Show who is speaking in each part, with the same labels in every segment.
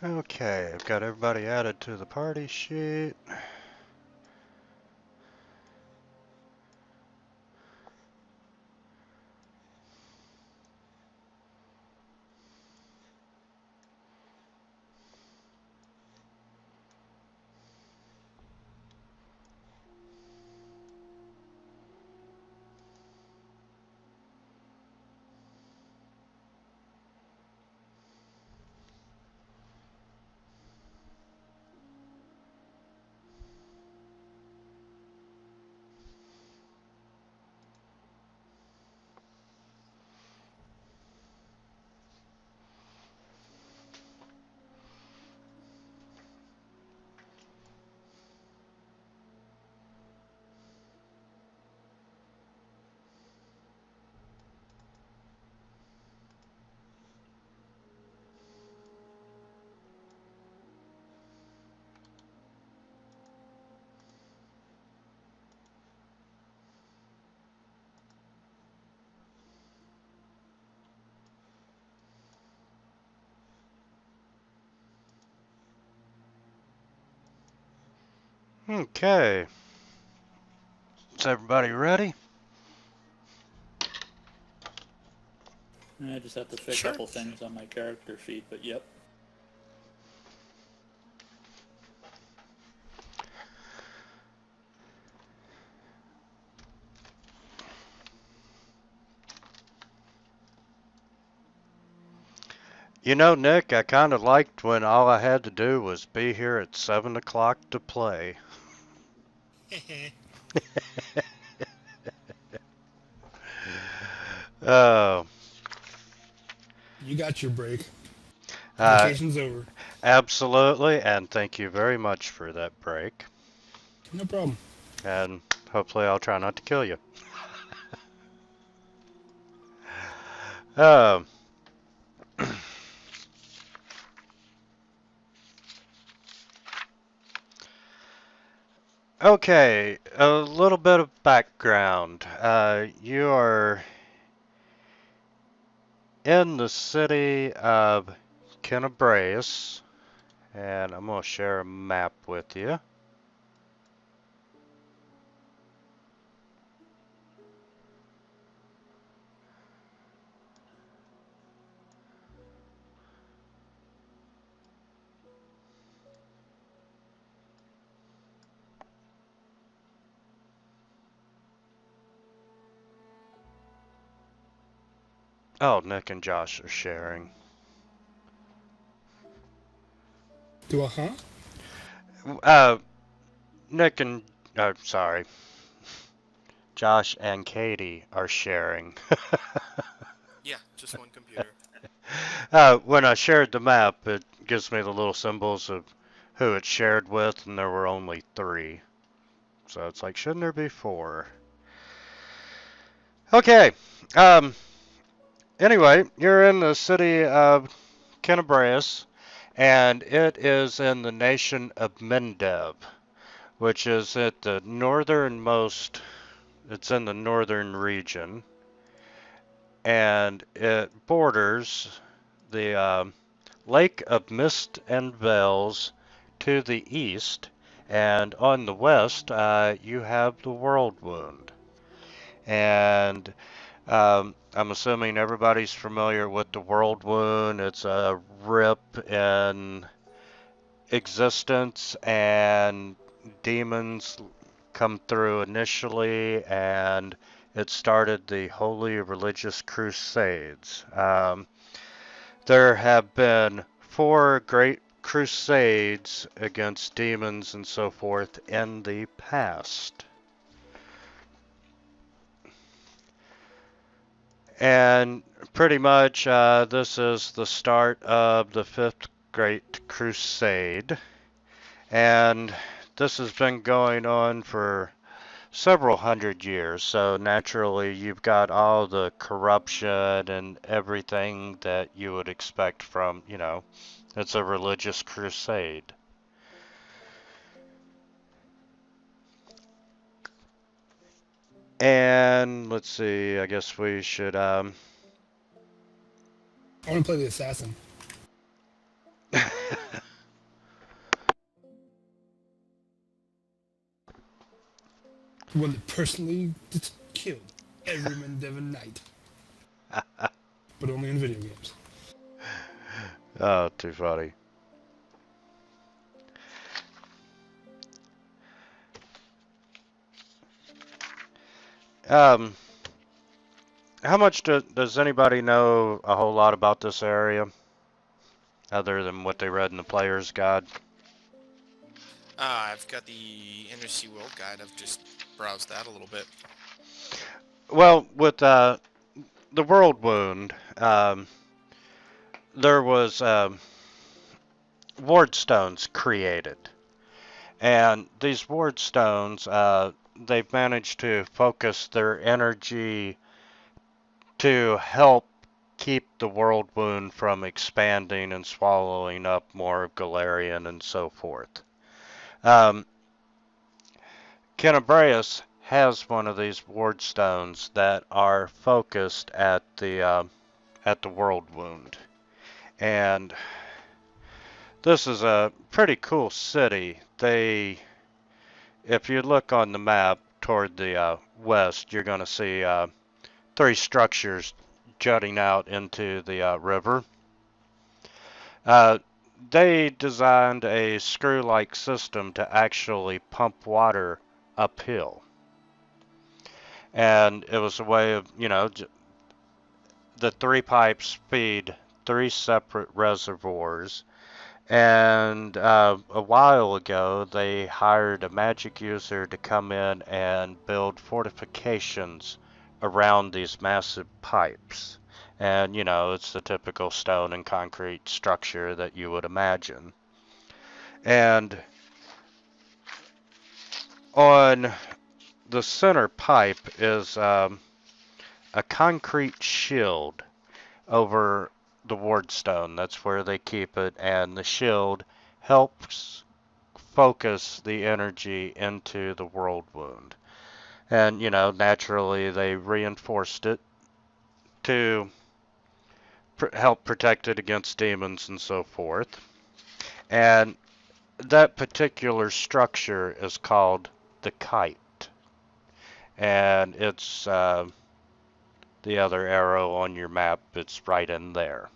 Speaker 1: Okay, I've got everybody added to the party sheet. Okay, is everybody ready?
Speaker 2: I just have to fix a couple things on my character sheet, but yep.
Speaker 1: You know, Nick, I kind of liked when all I had to do was be here at 7 o'clock to play. Oh,
Speaker 3: You got your break. Vacation's over.
Speaker 1: absolutely, and thank you very much for that break.
Speaker 3: No problem.
Speaker 1: And hopefully I'll try not to kill you. Um, okay, a little bit of background. You are in the city of Kennebrace, and I'm going to share a map with you. Oh, Nick and Josh are sharing.
Speaker 3: Do a huh?
Speaker 1: Nick and, sorry, Josh and Katie are sharing.
Speaker 4: Yeah, just one computer.
Speaker 1: When I shared the map, it gives me the little symbols of who it's shared with, and there were only 3. So it's like, shouldn't there be 4? Okay. Anyway, you're in the city of Kennebrace, and it is in the nation of Mendev, which is at the northernmost, it's in the northern region, and it borders the Lake of Mist and Veils to the east, and on the west, you have the World Wound. And I'm assuming everybody's familiar with the World Wound. It's a rip in existence, and demons come through initially, and it started the Holy Religious Crusades. There have been 4 great crusades against demons and so forth in the past. And pretty much this is the start of the 5th Great Crusade. And this has been going on for several hundred years. So naturally, you've got all the corruption and everything that you would expect from, it's a religious crusade. And let's see, I guess we should
Speaker 3: I want to play the assassin. The one that personally killed every Mendevin knight. But only in video games.
Speaker 1: Oh, too funny. How much does anybody know a whole lot about this area? Other than what they read in the player's guide?
Speaker 4: I've got the Inner Sea World Guide. I've just browsed that a little bit.
Speaker 1: Well, with the World Wound, there was ward stones created. And these ward stones, they've managed to focus their energy to help keep the World Wound from expanding and swallowing up more of Galarian and so forth. Kennebraeus has one of these ward stones that are focused at the World Wound. And this is a pretty cool city. If you look on the map toward the west, you're going to see 3 structures jutting out into the river. They designed a screw-like system to actually pump water uphill. And it was a way of, the 3 pipes feed 3 separate reservoirs. And a while ago, they hired a magic user to come in and build fortifications around these massive pipes. And, it's the typical stone and concrete structure that you would imagine. And on the center pipe is a concrete shield over the ward stone. That's where they keep it, and the shield helps focus the energy into the World Wound. And, naturally they reinforced it to help protect it against demons and so forth. And that particular structure is called the Kite. And it's the other arrow on your map, it's right in there.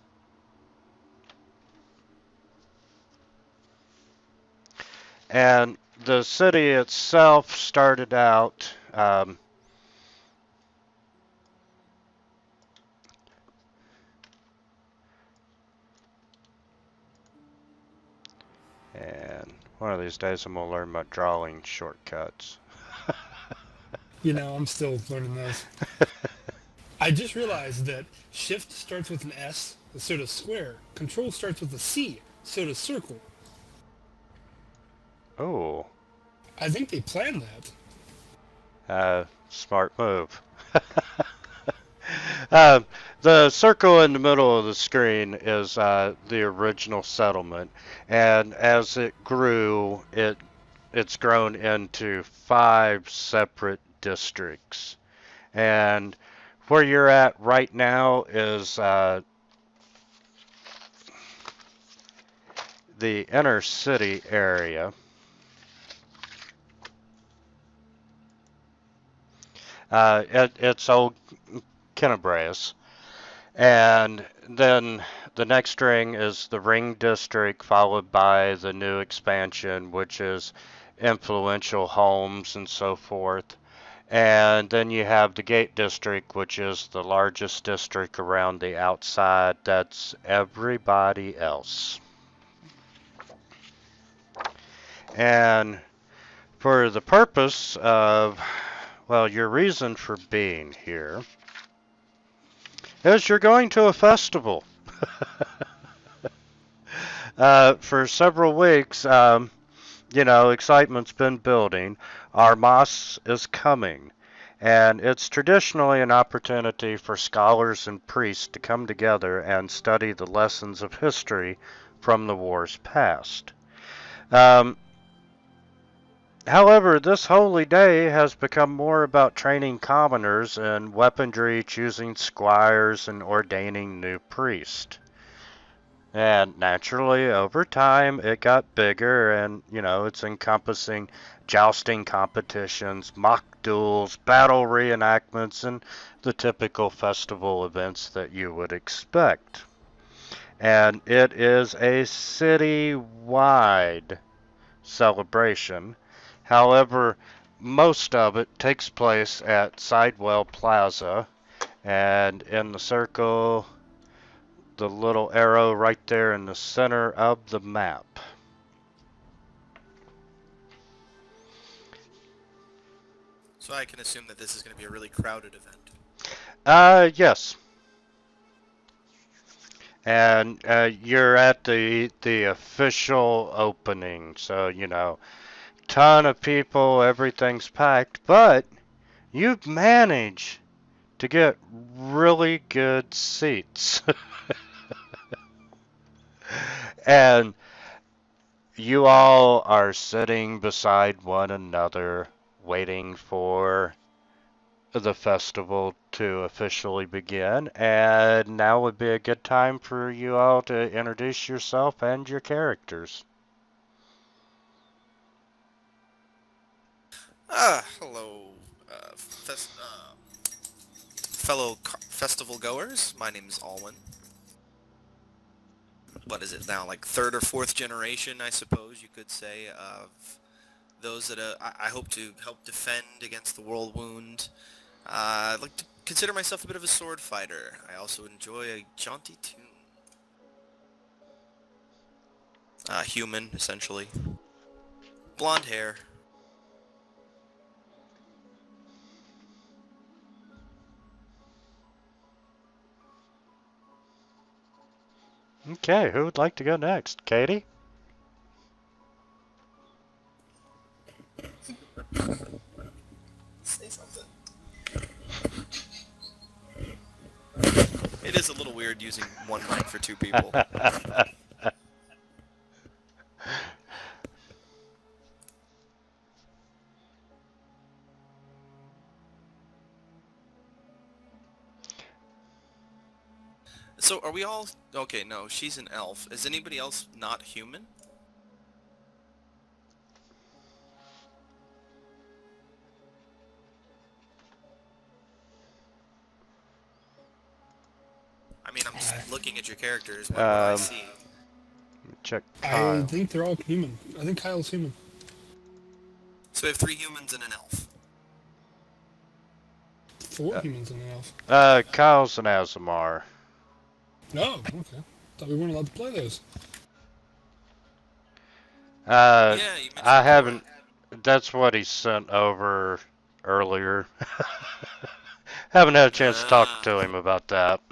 Speaker 1: And the city itself started out and one of these days I'm going to learn my drawing shortcuts.
Speaker 3: I'm still learning those. I just realized that shift starts with an S, so does square. Control starts with a C, so does circle.
Speaker 1: Oh.
Speaker 3: I think they planned that.
Speaker 1: Smart move. The circle in the middle of the screen is the original settlement, and as it grew, it's grown into 5 separate districts. And where you're at right now is the inner city area. It's old Kennebraeus. And then the next ring is the ring district, followed by the new expansion, which is influential homes and so forth. And then you have the gate district, which is the largest district around the outside. That's everybody else. And for the purpose of, well, your reason for being here is you're going to a festival. For several weeks, excitement's been building. Armas is coming, and it's traditionally an opportunity for scholars and priests to come together and study the lessons of history from the wars past. However, this holy day has become more about training commoners in weaponry, choosing squires, and ordaining new priests. And naturally, over time, it got bigger, and it's encompassing jousting competitions, mock duels, battle reenactments, and the typical festival events that you would expect. And it is a city-wide celebration. However, most of it takes place at Sidewell Plaza, and in the circle, the little arrow right there in the center of the map.
Speaker 4: So I can assume that this is going to be a really crowded event.
Speaker 1: Yes. And you're at the official opening, so ton of people, everything's packed, but you've managed to get really good seats. And you all are sitting beside one another, waiting for the festival to officially begin, and now would be a good time for you all to introduce yourself and your characters.
Speaker 4: Hello, fellow festival goers. My name is Alwyn. What is it now, like third or fourth generation, I suppose you could say, of those that I hope to help defend against the world wound. I like to consider myself a bit of a sword fighter. I also enjoy a jaunty tune. Human, essentially. Blonde hair.
Speaker 1: Okay, who would like to go next? Katie?
Speaker 4: Say something. It is a little weird using one mic for two people. So are we all... Okay, no, she's an elf. Is anybody else not human? I mean, I'm just looking at your characters. What do I see?
Speaker 1: Check
Speaker 3: I
Speaker 1: Kyle.
Speaker 3: think they're all human. I think Kyle's human.
Speaker 4: So we have 3 humans and an elf.
Speaker 3: 4 humans and an elf.
Speaker 1: Kyle's an Azamar.
Speaker 3: No, okay. Thought we weren't allowed to play those.
Speaker 4: Yeah, you mentioned
Speaker 1: I haven't. That's what he sent over earlier. Haven't had a chance to talk to him about that.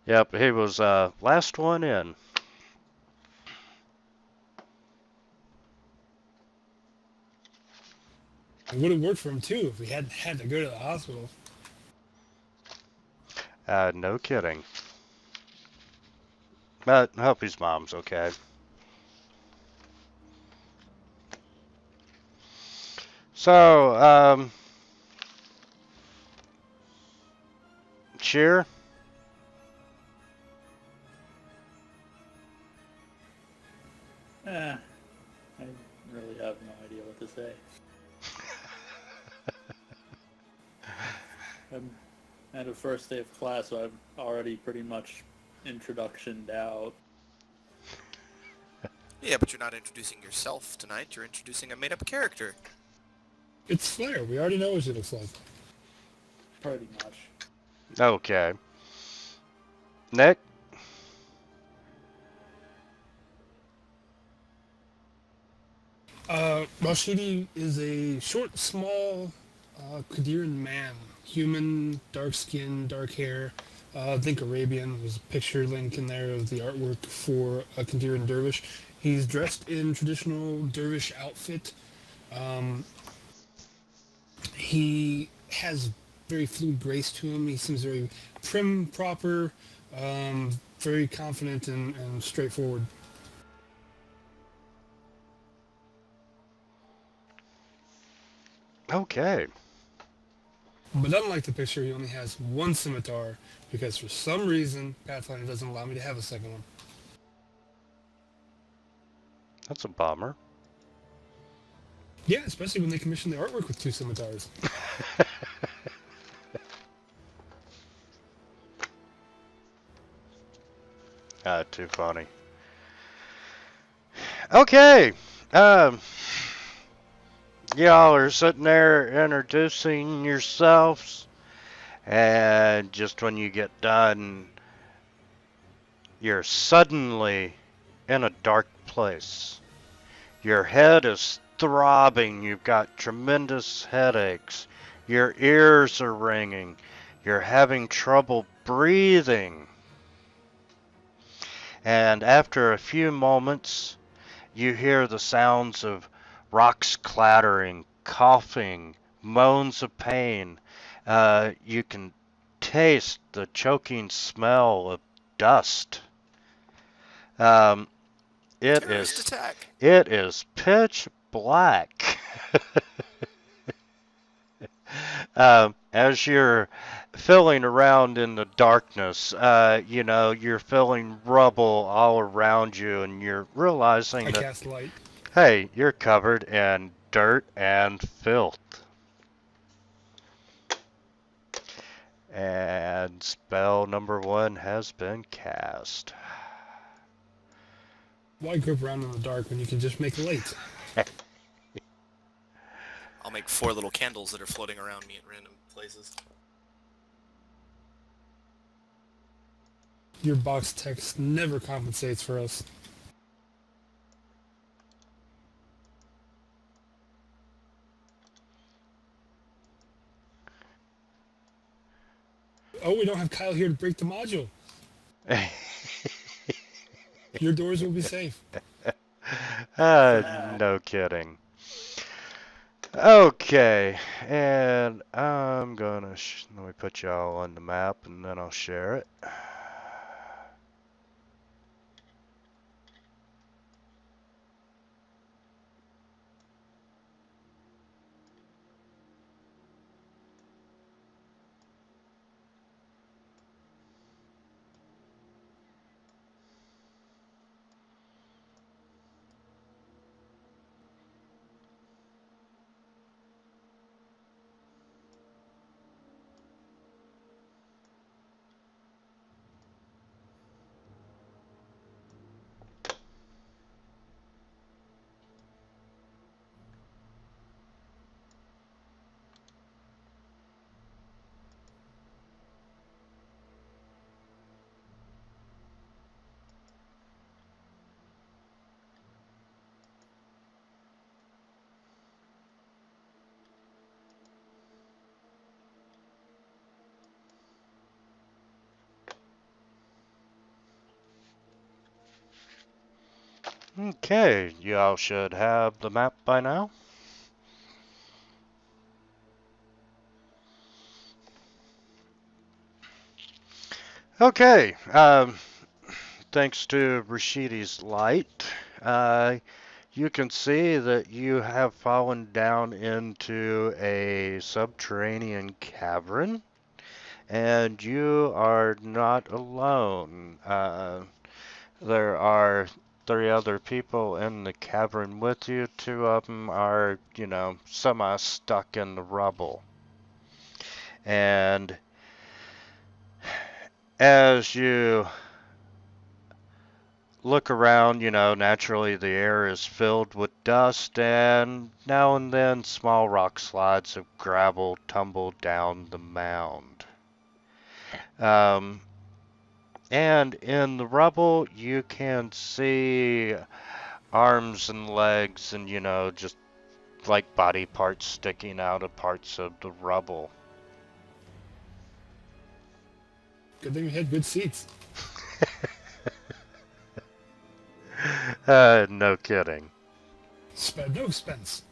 Speaker 1: Yep, he was last one in.
Speaker 3: It would have worked for him too if we hadn't had to go to the hospital.
Speaker 1: No kidding. But I hope his mom's okay. So, cheer.
Speaker 2: I really have no idea what to say. I'm at a first day of class, so I'm already pretty much introductioned out.
Speaker 4: Yeah, but you're not introducing yourself tonight. You're introducing a made-up character.
Speaker 3: It's Flair. We already know what she looks like.
Speaker 2: Pretty much.
Speaker 1: Okay. Nick?
Speaker 3: Rashidi is a short, small, Qadiran man. Human, dark skin, dark hair. I think Arabian. There's a picture link in there of the artwork for a Qadiran dervish. He's dressed in traditional dervish outfit. He has very fluid grace to him. He seems very prim, proper, very confident and straightforward.
Speaker 1: Okay.
Speaker 3: But unlike the picture, he only has one scimitar because for some reason Pathfinder doesn't allow me to have a second one.
Speaker 1: That's a bummer.
Speaker 3: Yeah, especially when they commission the artwork with 2 scimitars.
Speaker 1: Too funny. Okay. Y'all are sitting there introducing yourselves, and just when you get done, you're suddenly in a dark place. Your head is throbbing, you've got tremendous headaches, your ears are ringing, you're having trouble breathing. And after a few moments, you hear the sounds of rocks clattering, coughing, moans of pain. You can taste the choking smell of dust. Um, it
Speaker 4: Terrorist
Speaker 1: is
Speaker 4: attack.
Speaker 1: it is pitch black. As you're feeling around in the darkness, you're feeling rubble all around you, and you're realizing
Speaker 3: I
Speaker 1: that,
Speaker 3: cast light.
Speaker 1: hey, you're covered in dirt and filth. And spell number 1 has been cast.
Speaker 3: Why grope around in the dark when you can just make light?
Speaker 4: I'll make 4 little candles that are floating around me at random places.
Speaker 3: Your box text never compensates for us. Oh, we don't have Kyle here to break the module. Your doors will be safe.
Speaker 1: No kidding. Okay, and I'm gonna let me put y'all on the map, and then I'll share it. Okay, y'all should have the map by now. Okay, thanks to Rashidi's light, you can see that you have fallen down into a subterranean cavern, and you are not alone. There are 3 other people in the cavern with you. 2 of them are, semi-stuck in the rubble. And as you look around, naturally the air is filled with dust, and now and then small rock slides of gravel tumble down the mound. And in the rubble, you can see arms and legs and, just like body parts sticking out of parts of the rubble.
Speaker 3: Good thing we had good seats.
Speaker 1: No kidding.
Speaker 3: Spared no expense.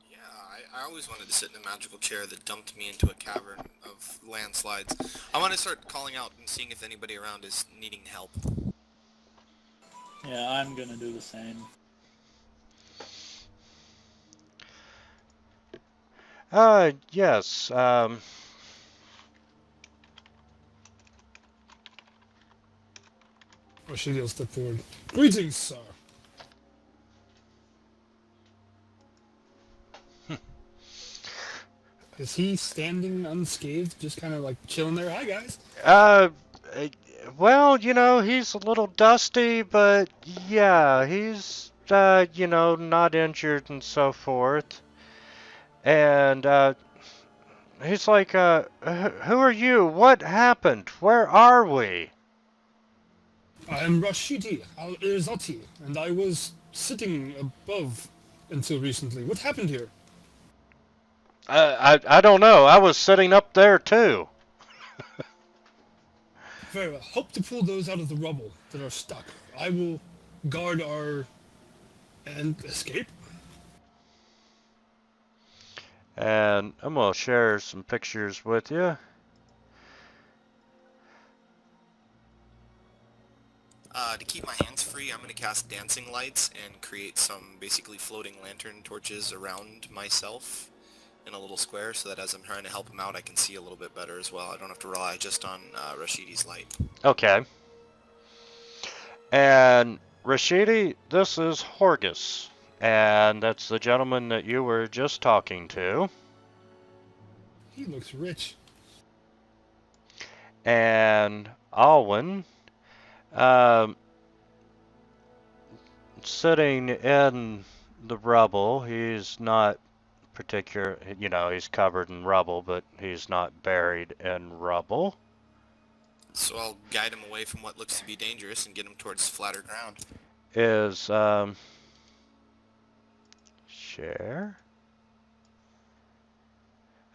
Speaker 4: Yeah, I always wanted to sit in a magical chair that dumped me into a cavern of landslides. I want to start calling out and seeing if anybody around is needing help.
Speaker 2: Yeah, I'm gonna do the same.
Speaker 1: Yes.
Speaker 3: Rashidi will step forward. Greetings, sir. Is he standing unscathed, just kind of like chilling there? Hi, guys.
Speaker 1: Uh, uh, well, he's a little dusty, but yeah, he's, not injured and so forth. And, he's like, who are you? What happened? Where are we?
Speaker 3: I am Rashidi al-Irzati, and I was sitting above until recently. What happened here?
Speaker 1: I don't know. I was sitting up there too.
Speaker 3: Very well. Hope to pull those out of the rubble that are stuck. I will guard our and escape.
Speaker 1: And I'm gonna share some pictures with you.
Speaker 4: To keep my hands free, I'm going to cast dancing lights and create some basically floating lantern torches around myself in a little square so that as I'm trying to help him out, I can see a little bit better as well. I don't have to rely just on Rashidi's light.
Speaker 1: Okay. And Rashidi, this is Horgus. And that's the gentleman that you were just talking to.
Speaker 3: He looks rich.
Speaker 1: And Alwyn, sitting in the rubble. He's not particular, he's covered in rubble, but he's not buried in rubble.
Speaker 4: So I'll guide him away from what looks to be dangerous and get him towards flatter ground.
Speaker 1: Is, share.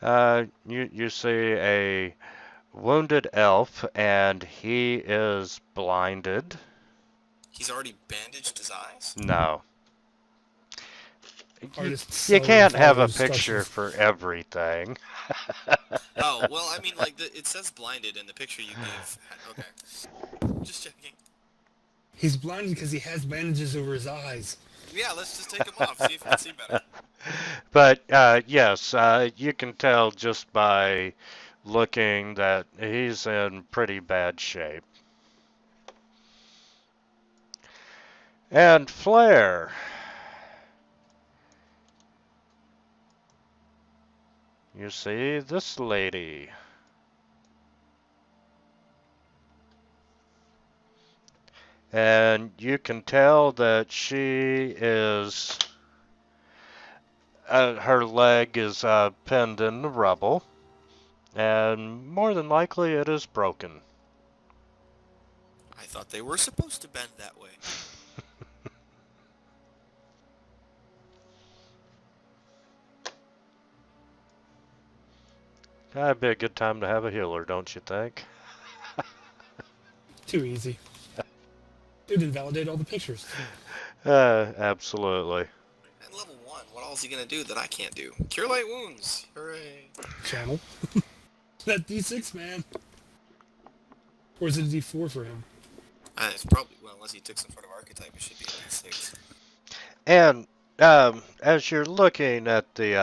Speaker 1: You see a wounded elf, and he is blinded.
Speaker 4: He's already bandaged his eyes?
Speaker 1: No.
Speaker 3: Artists
Speaker 1: You can't have a
Speaker 3: follow
Speaker 1: picture
Speaker 3: instructions.
Speaker 1: for everything.
Speaker 4: Oh, well, I mean, like, it says blinded in the picture you gave. Okay. Just checking.
Speaker 3: He's blinded because he has bandages over his eyes.
Speaker 4: Yeah, let's just take him off, see if we can see better.
Speaker 1: But yes, you can tell just by looking that he's in pretty bad shape. And Flare. You see this lady. And you can tell that she is, her leg is pinned in the rubble, and more than likely it is broken.
Speaker 4: I thought they were supposed to bend that way.
Speaker 1: That'd be a good time to have a healer, don't you think?
Speaker 3: Too easy. It'd invalidate all the pictures.
Speaker 1: Absolutely.
Speaker 4: And level 1, what else is he gonna do that I can't do? Cure light wounds! Hooray!
Speaker 3: Channel. That D6, man. Or is it a D4 for him?
Speaker 4: It's probably, well, unless he took some sort of archetype, it should be a D6.
Speaker 1: And as you're looking at the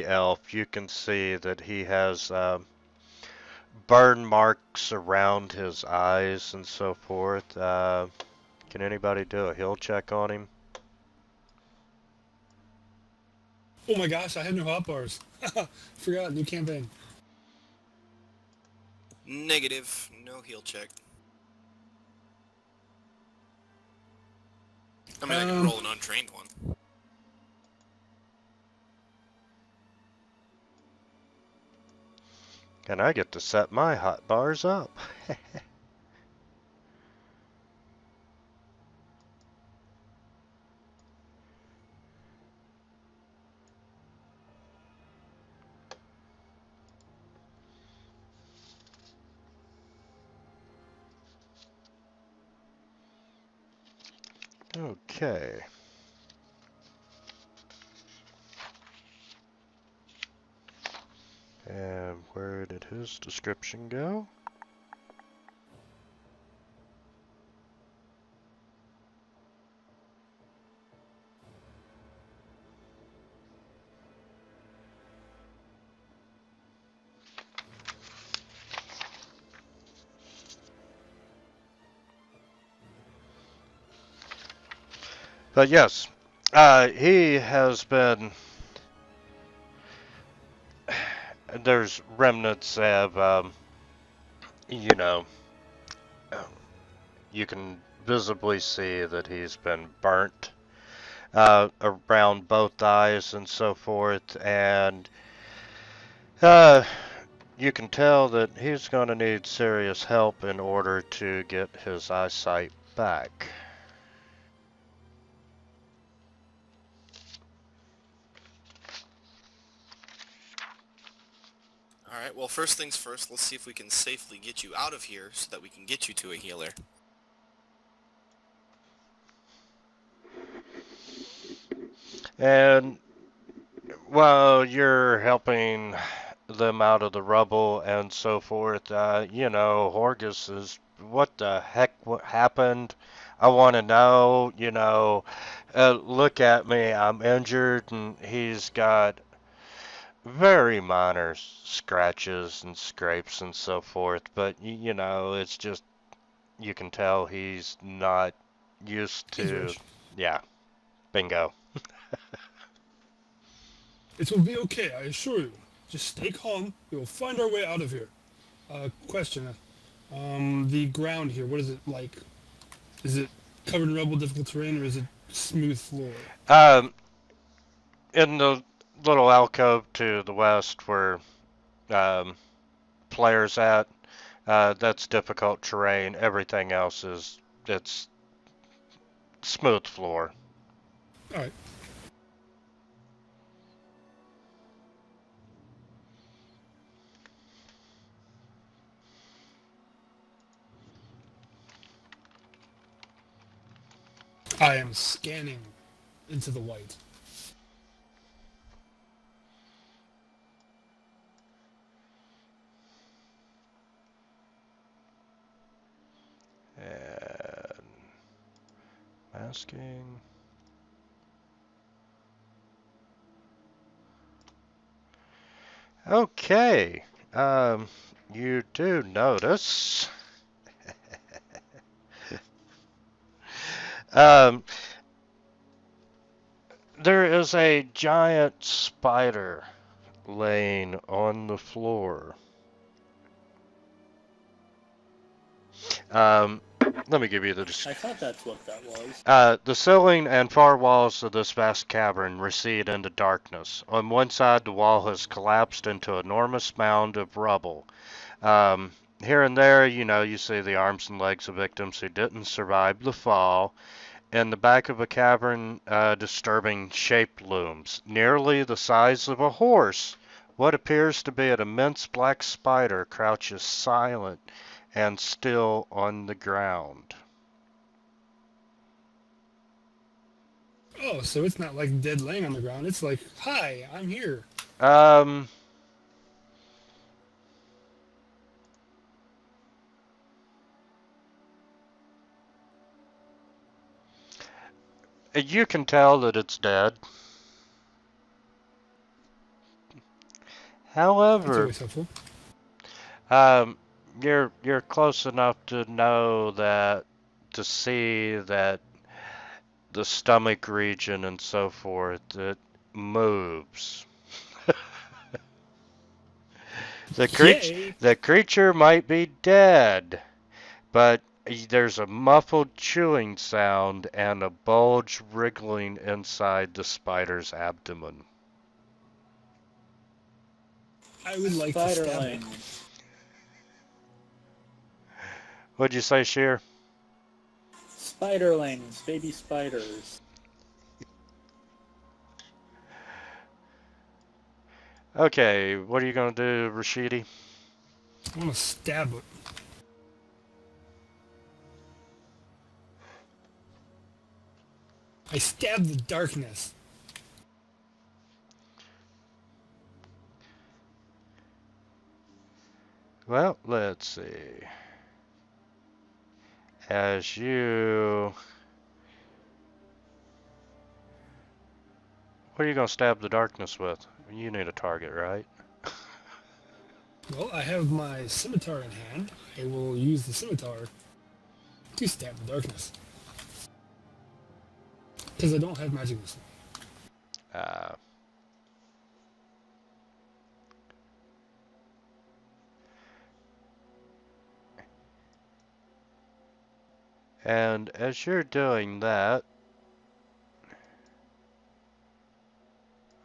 Speaker 1: elf, you can see that he has burn marks around his eyes and so forth. Can anybody do a heal check on him?
Speaker 3: Oh my gosh, I have no hot bars. Forgot, new campaign.
Speaker 4: Negative. No heal check. I mean, I can roll an untrained one.
Speaker 1: And I get to set my hot bars up. Okay. And where did his description go? But yes, he has been. There's remnants of, you know, you can visibly see that he's been burnt around both eyes and so forth, and you can tell that he's going to need serious help in order to get his eyesight back.
Speaker 4: Alright, well, first things first, let's see if we can safely get you out of here so that we can get you to a healer.
Speaker 1: And while you're helping them out of the rubble and so forth, Horgus is, what the heck what happened? I want to know, look at me, I'm injured, and he's got very minor scratches and scrapes and so forth, but, it's just, you can tell he's not used
Speaker 3: He's
Speaker 1: to,
Speaker 3: rich.
Speaker 1: yeah, bingo.
Speaker 3: It will be okay, I assure you. Just stay calm. We will find our way out of here. Question. The ground here, what is it like? Is it covered in rubble, difficult terrain, or is it smooth floor?
Speaker 1: Um, in the little alcove to the west where um, players at, that's difficult terrain. Everything else it's smooth floor.
Speaker 3: Alright. I am scanning into the white.
Speaker 1: And masking. Okay. You do notice. There is a giant spider laying on the floor. Let me give you the
Speaker 2: I thought that's what that was.
Speaker 1: The ceiling and far walls of this vast cavern recede into darkness. On one side, the wall has collapsed into an enormous mound of rubble. Here and there, you see the arms and legs of victims who didn't survive the fall. In the back of a cavern, a disturbing shape looms, nearly the size of a horse. What appears to be an immense black spider crouches silent and still on the ground.
Speaker 3: Oh, so it's not like dead laying on the ground. It's like, hi, I'm here.
Speaker 1: You can tell that it's dead.
Speaker 3: That's
Speaker 1: However,
Speaker 3: always helpful.
Speaker 1: you're close enough to know that, to see that the stomach region and so forth, it moves.
Speaker 3: Yay!
Speaker 1: The creature might be dead, but there's a muffled chewing sound and a bulge wriggling inside the spider's abdomen.
Speaker 3: I would like to stab it.
Speaker 2: Spiderlings.
Speaker 1: What'd you say, Sheer?
Speaker 2: Spiderlings, baby spiders.
Speaker 1: Okay, what are you gonna do, Rashidi?
Speaker 3: I want to stab it. I stab the darkness.
Speaker 1: Well, let's see. As you... What are you gonna stab the darkness with? You need a target, right?
Speaker 3: Well, I have my scimitar in hand. I will use the scimitar to stab the darkness. Because I don't have magic missile.
Speaker 1: Uh, and as you're doing that,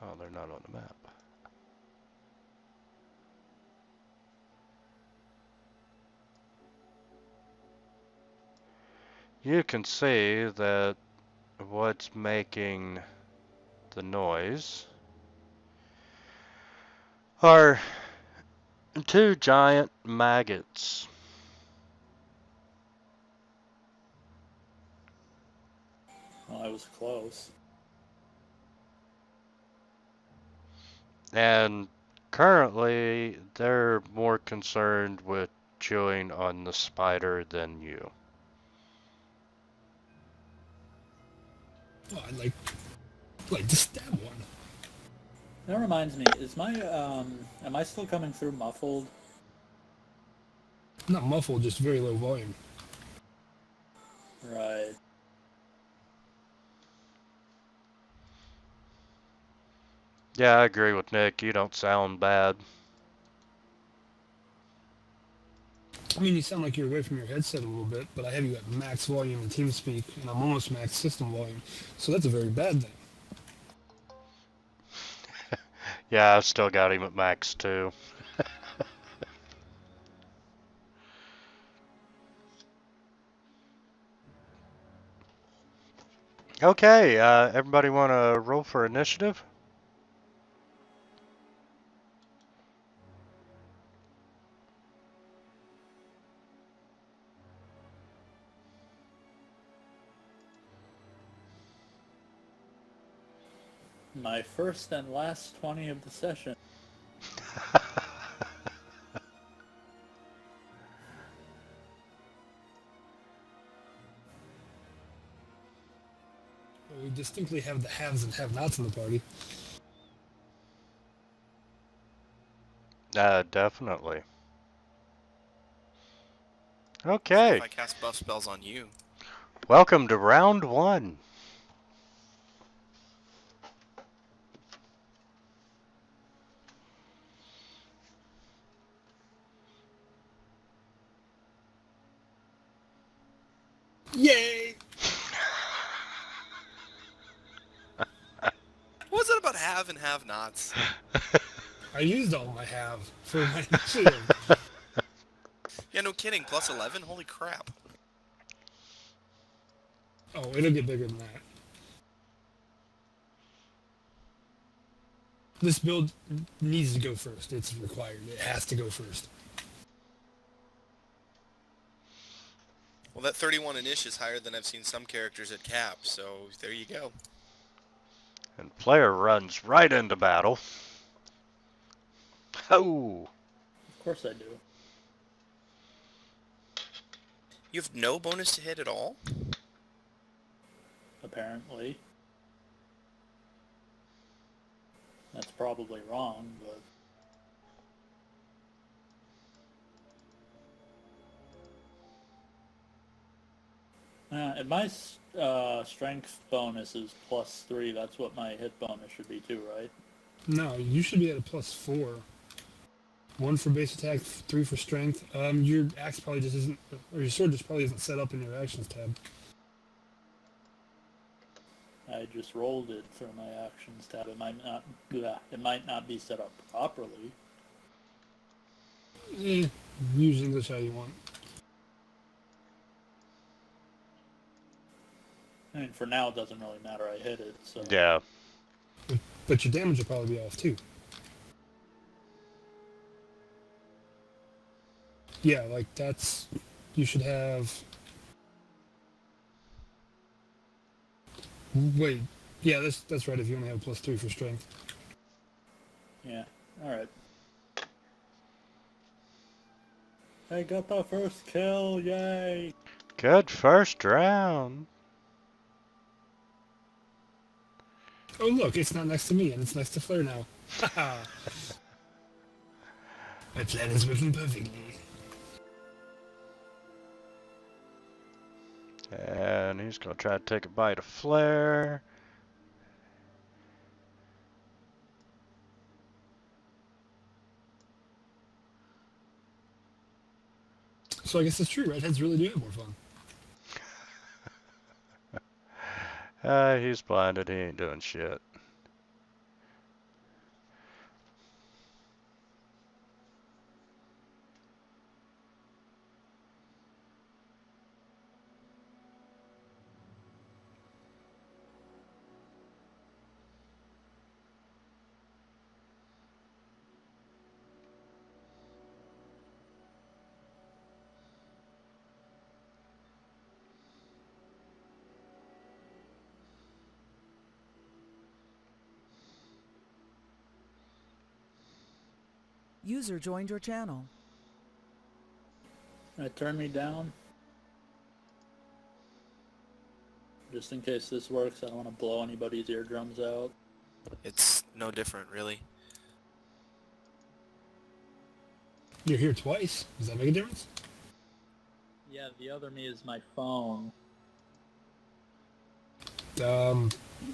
Speaker 1: oh, they're not on the map. You can see that what's making the noise are two giant maggots.
Speaker 2: Well, I was close.
Speaker 1: And currently, they're more concerned with chewing on the spider than you.
Speaker 3: Oh, I'd like to stab one.
Speaker 2: That reminds me, is my, am I still coming through muffled?
Speaker 3: Not muffled, just very low volume.
Speaker 2: Right.
Speaker 1: Yeah, I agree with Nick. You don't sound bad.
Speaker 3: I mean, you sound like you're away from your headset a little bit, but I have you at max volume in TeamSpeak, and I'm almost max system volume, so that's a very bad thing.
Speaker 1: Yeah, I've still got him at max too. Okay, everybody want to roll for initiative?
Speaker 2: My first and last 20 of the session.
Speaker 3: We distinctly have the haves and have-nots in the party.
Speaker 1: Definitely.
Speaker 4: So
Speaker 1: Okay,
Speaker 4: if I cast buff spells on you.
Speaker 1: welcome to round one.
Speaker 3: Yay!
Speaker 4: What was it about have and have-nots?
Speaker 3: I used all my have for my initiative.
Speaker 4: Yeah, no kidding. Plus 11? Holy crap.
Speaker 3: Oh, it'll get bigger than that. This build needs to go first. It's required. It has to go first.
Speaker 4: Well, that 31 initial is higher than I've seen some characters at cap, so there you go.
Speaker 1: And player runs right into battle. Oh!
Speaker 2: Of course I do.
Speaker 4: You have no bonus to hit at all?
Speaker 2: Apparently. That's probably wrong, but... and my strength bonus is +3. That's what my hit bonus should be too, right?
Speaker 3: No, you should be at a +4. 1 for base attack, 3 for strength. Your axe probably just isn't, or your sword just probably isn't set up in your actions tab.
Speaker 2: I just rolled it through my actions tab. It might not. It might not be set up properly.
Speaker 3: Use English how you want.
Speaker 2: I mean, for now it doesn't really matter. I hit it, so.
Speaker 1: Yeah.
Speaker 3: But your damage will probably be off too. Yeah, like that's, you should have, wait, yeah, that's right if you only have +3 for strength.
Speaker 2: Yeah. All right. I got the first kill! Yay!
Speaker 1: Good first round.
Speaker 3: Oh look, it's not next to me and it's next to Flare now. Haha. My plan is working perfectly.
Speaker 1: And he's going to try to take a bite of Flare.
Speaker 3: So I guess it's true. Redheads really do have more fun.
Speaker 1: He's blinded. He ain't doing shit.
Speaker 5: User joined your channel.
Speaker 2: Turn me down. Just in case this works, I don't want to blow anybody's eardrums out.
Speaker 4: It's no different, really.
Speaker 3: You're here twice. Does that make a difference?
Speaker 2: Yeah, the other me is my phone.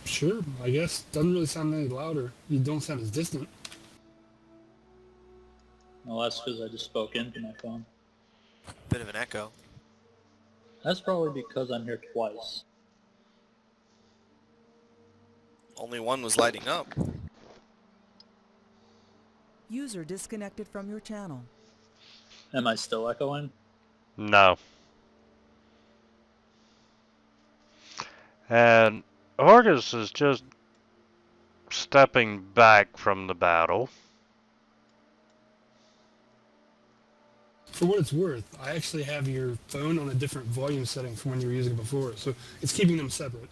Speaker 3: Sure, I guess. Doesn't really sound any louder. You don't sound as distant.
Speaker 2: Well, that's because I just spoke into my phone.
Speaker 4: Bit of an echo.
Speaker 2: That's probably because I'm here twice.
Speaker 4: Only one was lighting up.
Speaker 5: User disconnected from your channel.
Speaker 2: Am I still echoing?
Speaker 1: No. And Horgus is just stepping back from the battle.
Speaker 3: For what it's worth, I actually have your phone on a different volume setting from when you were using it before, so it's keeping them separate.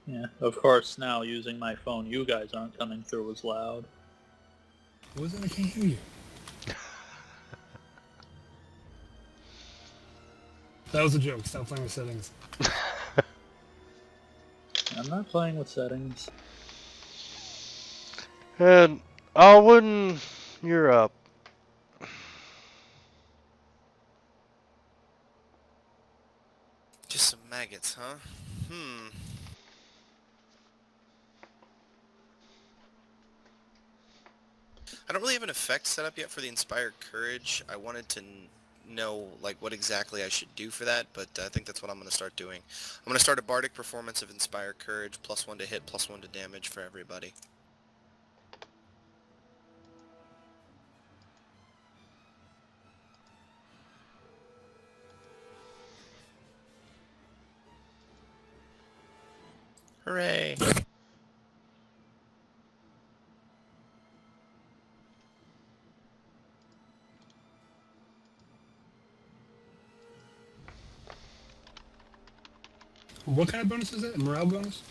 Speaker 2: Yeah, of course now using my phone you guys aren't coming through as loud.
Speaker 3: What was that? I can't hear you. That was a joke. Stop playing with settings.
Speaker 2: I'm not playing with settings.
Speaker 1: And Alwyn, you're up.
Speaker 4: Just some maggots, huh? I don't really have an effect set up yet for the Inspired Courage. I wanted to know like what exactly I should do for that, but I think that's what I'm going to start doing. I'm going to start a Bardic Performance of Inspired Courage, +1 to hit, +1 to damage for everybody. Hooray!
Speaker 3: What kind of bonus is that? A morale bonus?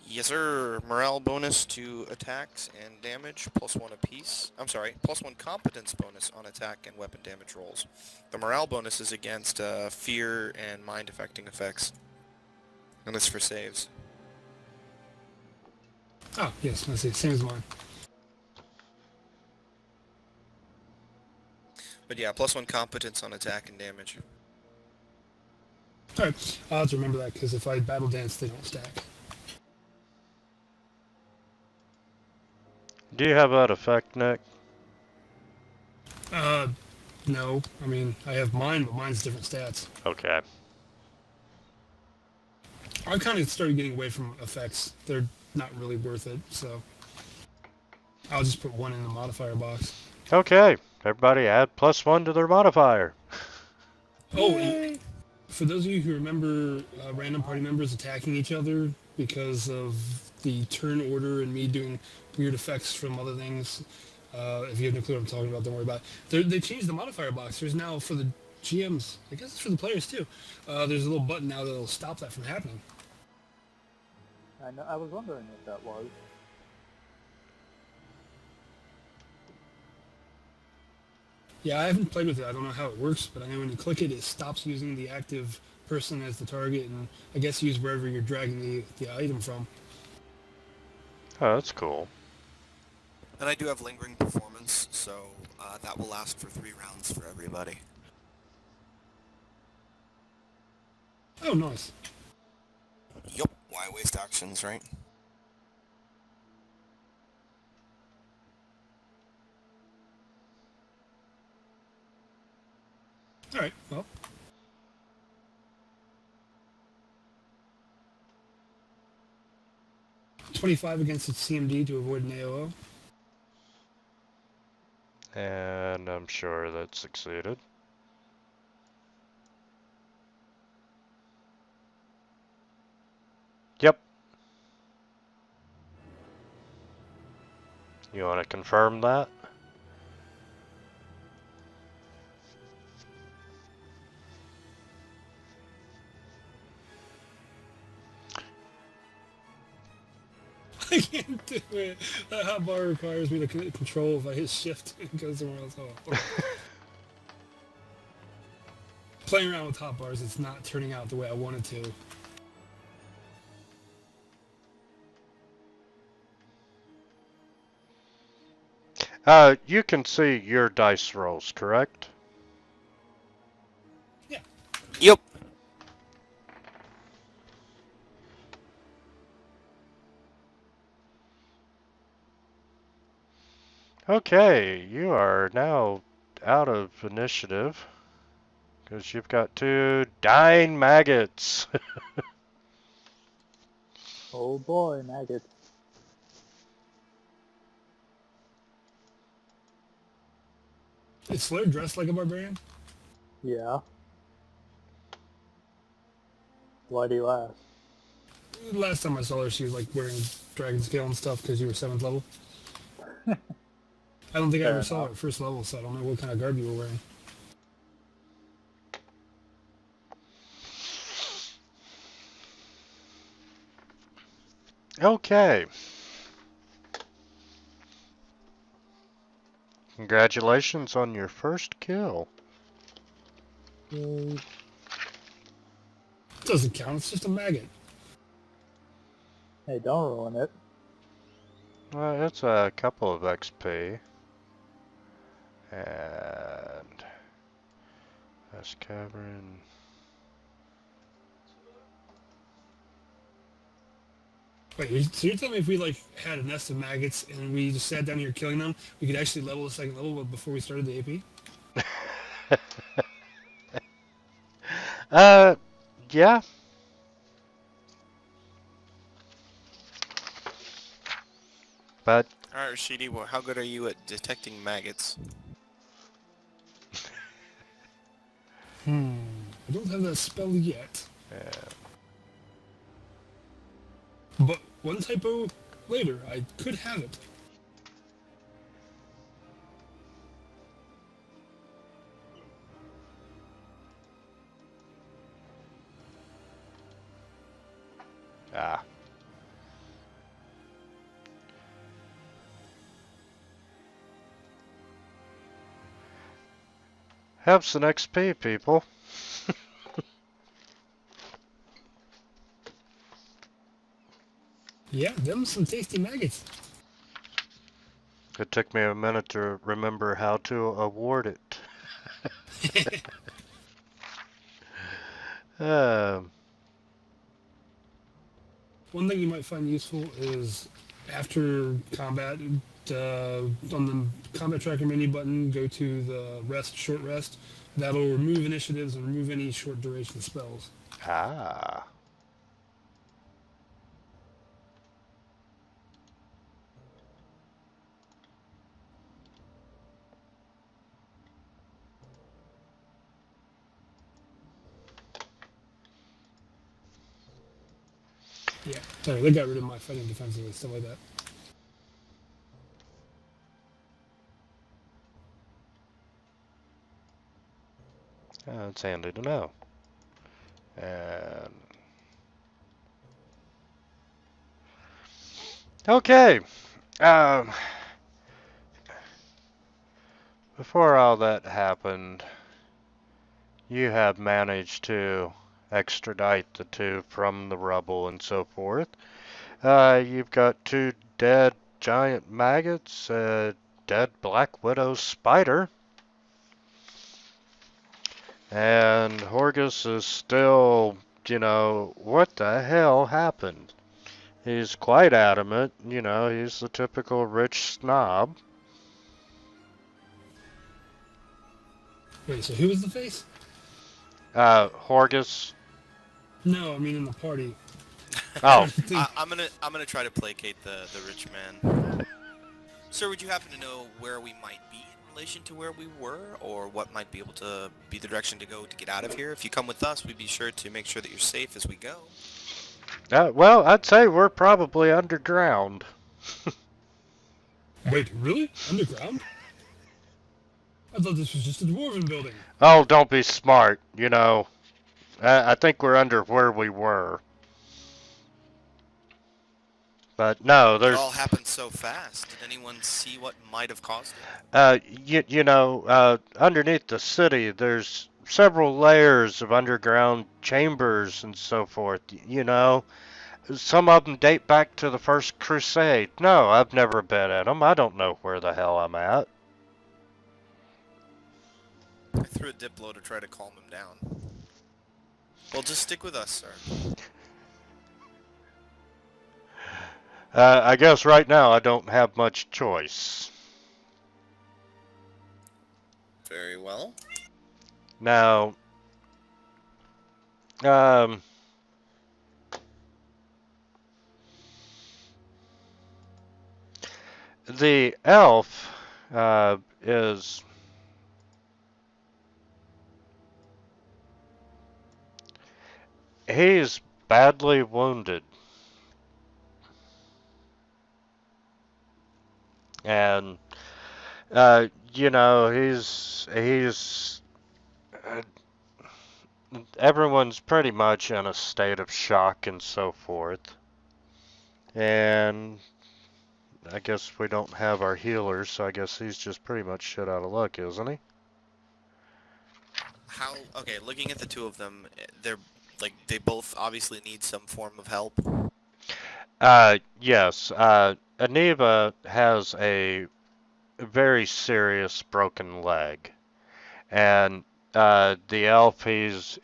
Speaker 4: Yes, sir. Morale bonus to attacks and damage, +1 apiece. I'm sorry, +1 competence bonus on attack and weapon damage rolls. The morale bonus is against fear and mind affecting effects. And it's for saves.
Speaker 3: Oh, yes, I see. Same as mine.
Speaker 4: But yeah, +1 competence on attack and damage.
Speaker 3: Alright, I'll have to remember that, because if I battle dance, they don't stack.
Speaker 1: Do you have that effect, Nick?
Speaker 3: No. I mean, I have mine, but mine's different stats.
Speaker 1: Okay.
Speaker 3: I kind of started getting away from effects. They're not really worth it, so I'll just put one in the modifier box.
Speaker 1: Okay. Everybody add +1 to their modifier.
Speaker 3: Oh, and for those of you who remember random party members attacking each other because of the turn order and me doing weird effects from other things, if you have no clue what I'm talking about, don't worry about it. They changed the modifier box. There's now, for the GMs, I guess it's for the players too, there's a little button now that'll stop that from happening.
Speaker 2: I was wondering what that was.
Speaker 3: Yeah, I haven't played with it. I don't know how it works, but I know when you click it, it stops using the active person as the target, and I guess use wherever you're dragging the item from.
Speaker 1: Oh, that's cool.
Speaker 4: And I do have Lingering Performance, so that will last for 3 rounds for everybody.
Speaker 3: Oh, nice.
Speaker 4: Yup, why waste actions, right?
Speaker 3: All right. Well, 25 against its CMD to avoid an AOO.
Speaker 1: And I'm sure that succeeded. Yep. You want to confirm that?
Speaker 3: I can't do it. That hotbar requires me to control if I hit shift and go somewhere else. Oh. Playing around with hotbars, it's not turning out the way I wanted to.
Speaker 1: You can see your dice rolls, correct?
Speaker 3: Yeah.
Speaker 4: Yep.
Speaker 1: Okay, you are now out of initiative because you've got 2 dying maggots.
Speaker 2: Oh boy, maggots.
Speaker 3: Is Flare dressed like a barbarian?
Speaker 2: Yeah. Why do you ask?
Speaker 3: Last time I saw her, she was like wearing dragon scale and stuff because you were 7th level. I don't think I
Speaker 2: Fair
Speaker 3: ever saw her
Speaker 2: enough.
Speaker 3: at 1st level, so I don't know what kind of garb you were wearing.
Speaker 1: Okay. Congratulations on your first kill.
Speaker 2: Yay.
Speaker 3: It doesn't count, it's just a maggot.
Speaker 2: Hey, don't ruin it.
Speaker 1: It's a couple of XP. And this cavern.
Speaker 3: Wait, so you're telling me if we like had a nest of maggots and we just sat down here killing them, we could actually level the 2nd level before we started the AP?
Speaker 1: Yeah. But
Speaker 4: Alright, Rashidi, well, how good are you at detecting maggots?
Speaker 3: I don't have that spell yet.
Speaker 1: yeah.
Speaker 3: But one typo later, I could have it.
Speaker 1: Ah. Have some XP, people.
Speaker 3: Yeah, them some tasty maggots.
Speaker 1: It took me a minute to remember how to award it.
Speaker 3: One thing you might find useful is after combat, on the combat tracker menu button, go to the rest, short rest. That'll remove initiatives and remove any short duration spells.
Speaker 1: Ah.
Speaker 3: Yeah, sorry, they got rid of my fighting defensive and stuff like that.
Speaker 1: It's handy to know. And okay. Before all that happened, you have managed to extradite the 2 from the rubble and so forth. You've got 2 dead giant maggots, a dead black widow spider, and Horgus is still, what the hell happened? He's quite adamant, he's the typical rich snob.
Speaker 3: Wait, so who was the face?
Speaker 1: Horgus.
Speaker 3: No, I mean in the party.
Speaker 1: Oh,
Speaker 3: I think
Speaker 4: I'm gonna try to placate the rich man. Sir, would you happen to know where we might be in relation to where we were, or what might be able to be the direction to go to get out of here? If you come with us, we'd be sure to make sure that you're safe as we go.
Speaker 1: well, I'd say we're probably underground.
Speaker 3: Wait, really? Underground? I thought this was just a dwarven building.
Speaker 1: Oh, don't be smart. You know, I think we're under where we were. But no,
Speaker 4: It all
Speaker 1: there's,
Speaker 4: happened so fast. Did anyone see what might have caused it?
Speaker 1: you know, underneath the city, there's several layers of underground chambers and so forth. You know, some of them date back to the First Crusade. No, I've never been in them. I don't know where the hell I'm at.
Speaker 4: I threw a diplo to try to calm him down. Well, just stick with us, sir.
Speaker 1: I guess right now I don't have much choice.
Speaker 4: Very well.
Speaker 1: Now, um, the elf is he's badly wounded, and you know he's everyone's pretty much in a state of shock and so forth, and I guess we don't have our healers, so I guess he's just pretty much shit out of luck, isn't he?
Speaker 4: How? Okay, looking at the two of them, they're like they both obviously need some form of help.
Speaker 1: Yes. Aniva has a very serious broken leg, and the elf he's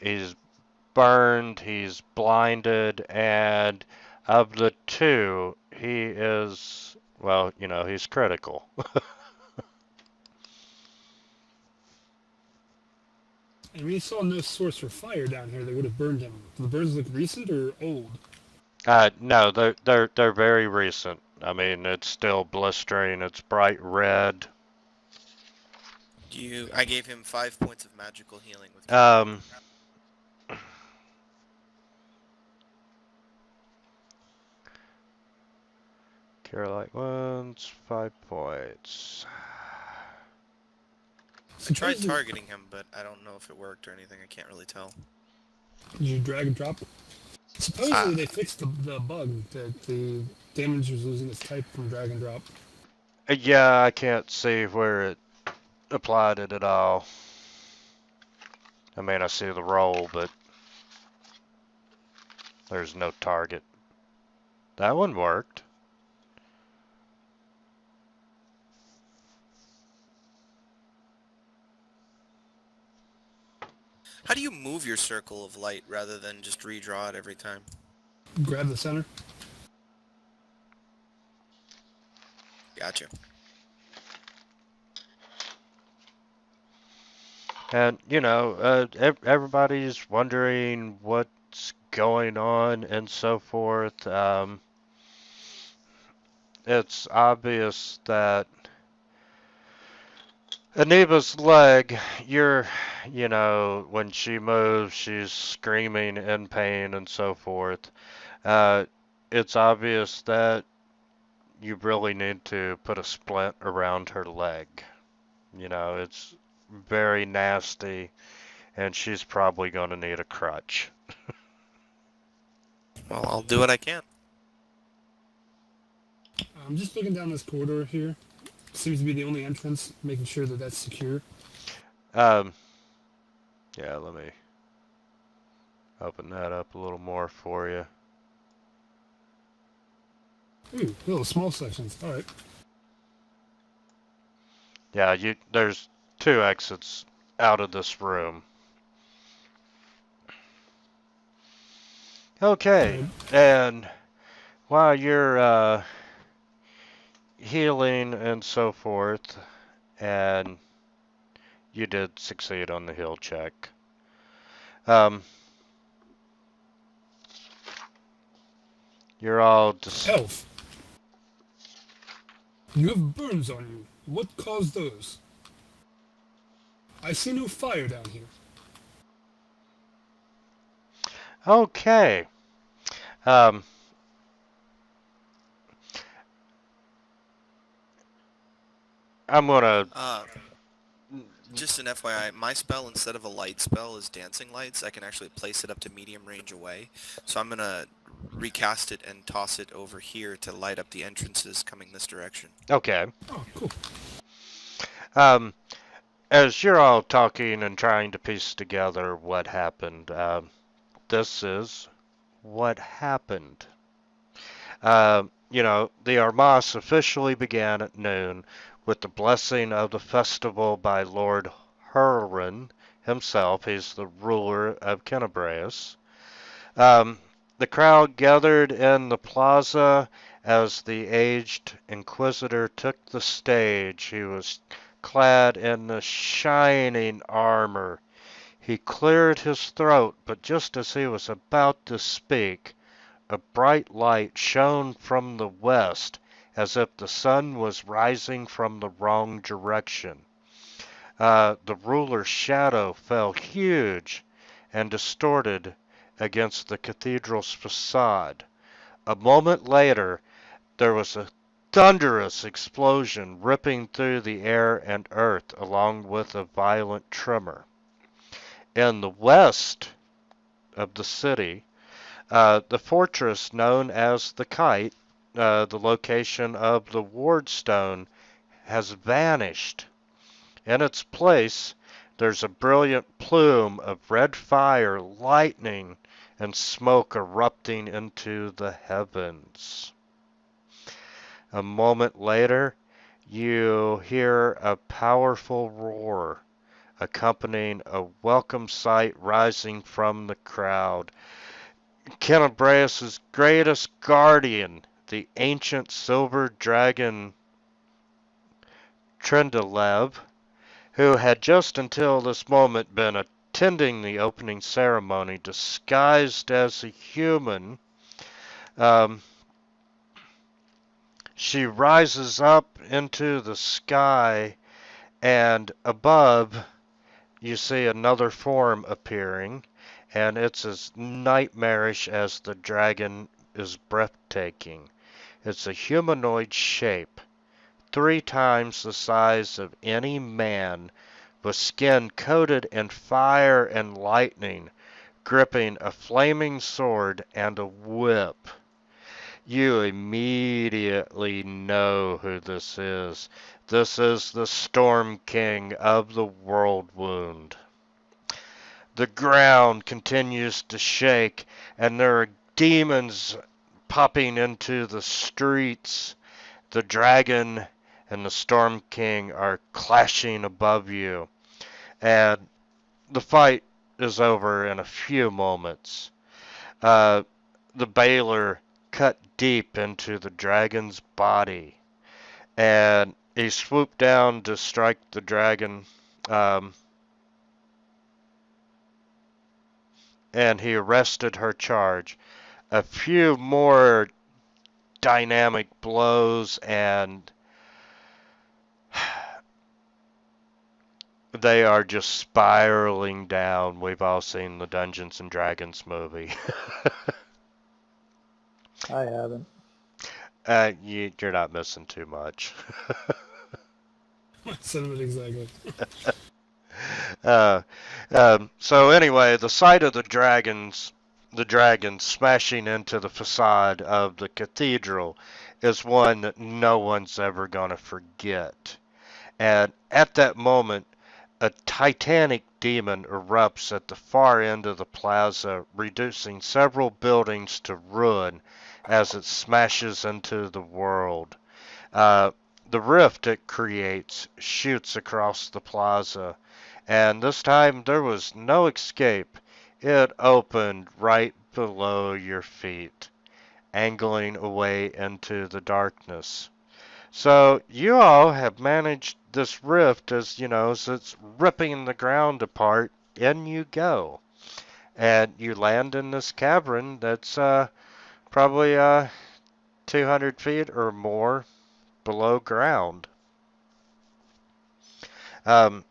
Speaker 1: burned, he's blinded, and of the two, he is well, you know, he's critical.
Speaker 3: And we saw no source for fire down here that would have burned him. Do the burns look recent or old?
Speaker 1: No, they're very recent. I mean, it's still blistering. It's bright red.
Speaker 4: I gave him 5 points of magical healing with.
Speaker 1: Care ones, 5 points.
Speaker 4: I tried targeting him, but I don't know if it worked or anything. I can't really tell.
Speaker 3: Did you drag and drop? Supposedly they fixed the bug that the damage was losing its type from drag and drop.
Speaker 1: Yeah, I can't see where it applied it at all. I mean, I see the roll, but there's no target. That one worked.
Speaker 4: How do you move your circle of light rather than just redraw it every time?
Speaker 3: Grab the center.
Speaker 4: Gotcha.
Speaker 1: And, you know, everybody's wondering what's going on and so forth. It's obvious that Aniba's leg, you know, when she moves, she's screaming in pain and so forth. It's obvious that you really need to put a splint around her leg. You know, it's very nasty, and she's probably going to need a crutch.
Speaker 4: Well, I'll do what I can.
Speaker 3: I'm just looking down this corridor here. Seems to be the only entrance, making sure that that's secure.
Speaker 1: Yeah, let me open that up a little more for you.
Speaker 3: Ooh, little small sections. All right.
Speaker 1: Yeah, there's 2 exits out of this room. Okay, and while you're healing and so forth, and you did succeed on the heal check, Um, you're all just
Speaker 3: Elf, you have burns on you. What caused those? I see no fire down here.
Speaker 1: okay. Um, I'm gonna.
Speaker 4: Just an FYI, my spell, instead of a light spell, is dancing lights. I can actually place it up to medium range away. So I'm gonna recast it and toss it over here to light up the entrances coming this direction.
Speaker 1: Okay.
Speaker 3: Oh, cool.
Speaker 1: Um, as you're all talking and trying to piece together what happened, this is what happened. The Armas officially began at noon with the blessing of the festival by Lord Hurlrin himself. He's the ruler of Kennebraeus. The crowd gathered in the plaza as the aged inquisitor took the stage. He was clad in the shining armor. He cleared his throat, but just as he was about to speak, a bright light shone from the west, as if the sun was rising from the wrong direction. The ruler's shadow fell huge and distorted against the cathedral's facade. A moment later, there was a thunderous explosion ripping through the air and earth, along with a violent tremor. In the west of the city, the fortress known as the Kite, the location of the wardstone, has vanished. In its place, there's a brilliant plume of red fire, lightning, and smoke erupting into the heavens. A moment later, you hear a powerful roar, accompanying a welcome sight rising from the crowd. Kennebraeus' greatest guardian, the ancient silver dragon Trindalev, who had just until this moment been attending the opening ceremony disguised as a human. She rises up into the sky, and above you see another form appearing, and it's as nightmarish as the dragon is breathtaking. It's a humanoid shape, 3 times the size of any man, with skin coated in fire and lightning, gripping a flaming sword and a whip. You immediately know who this is. This is the Storm King of the World Wound. The ground continues to shake, and there are demons popping into the streets. The dragon and the Storm King are clashing above you, and the fight is over in a few moments. The Baylor cut deep into the dragon's body, and he swooped down to strike the dragon, and he arrested her charge. A few more dynamic blows, and they are just spiraling down. We've all seen the Dungeons and Dragons movie.
Speaker 2: I haven't.
Speaker 1: You're not missing too much.
Speaker 3: Sentiment exactly.
Speaker 1: So anyway, the sight of the dragon smashing into the facade of the cathedral is one that no one's ever going to forget. And at that moment, a titanic demon erupts at the far end of the plaza, reducing several buildings to ruin as it smashes into the world. The rift it creates shoots across the plaza, and this time there was no escape. It opened right below your feet, angling away into the darkness. So you all have managed this rift as it's ripping the ground apart. In you go. And you land in this cavern that's probably 200 feet or more below ground. Um,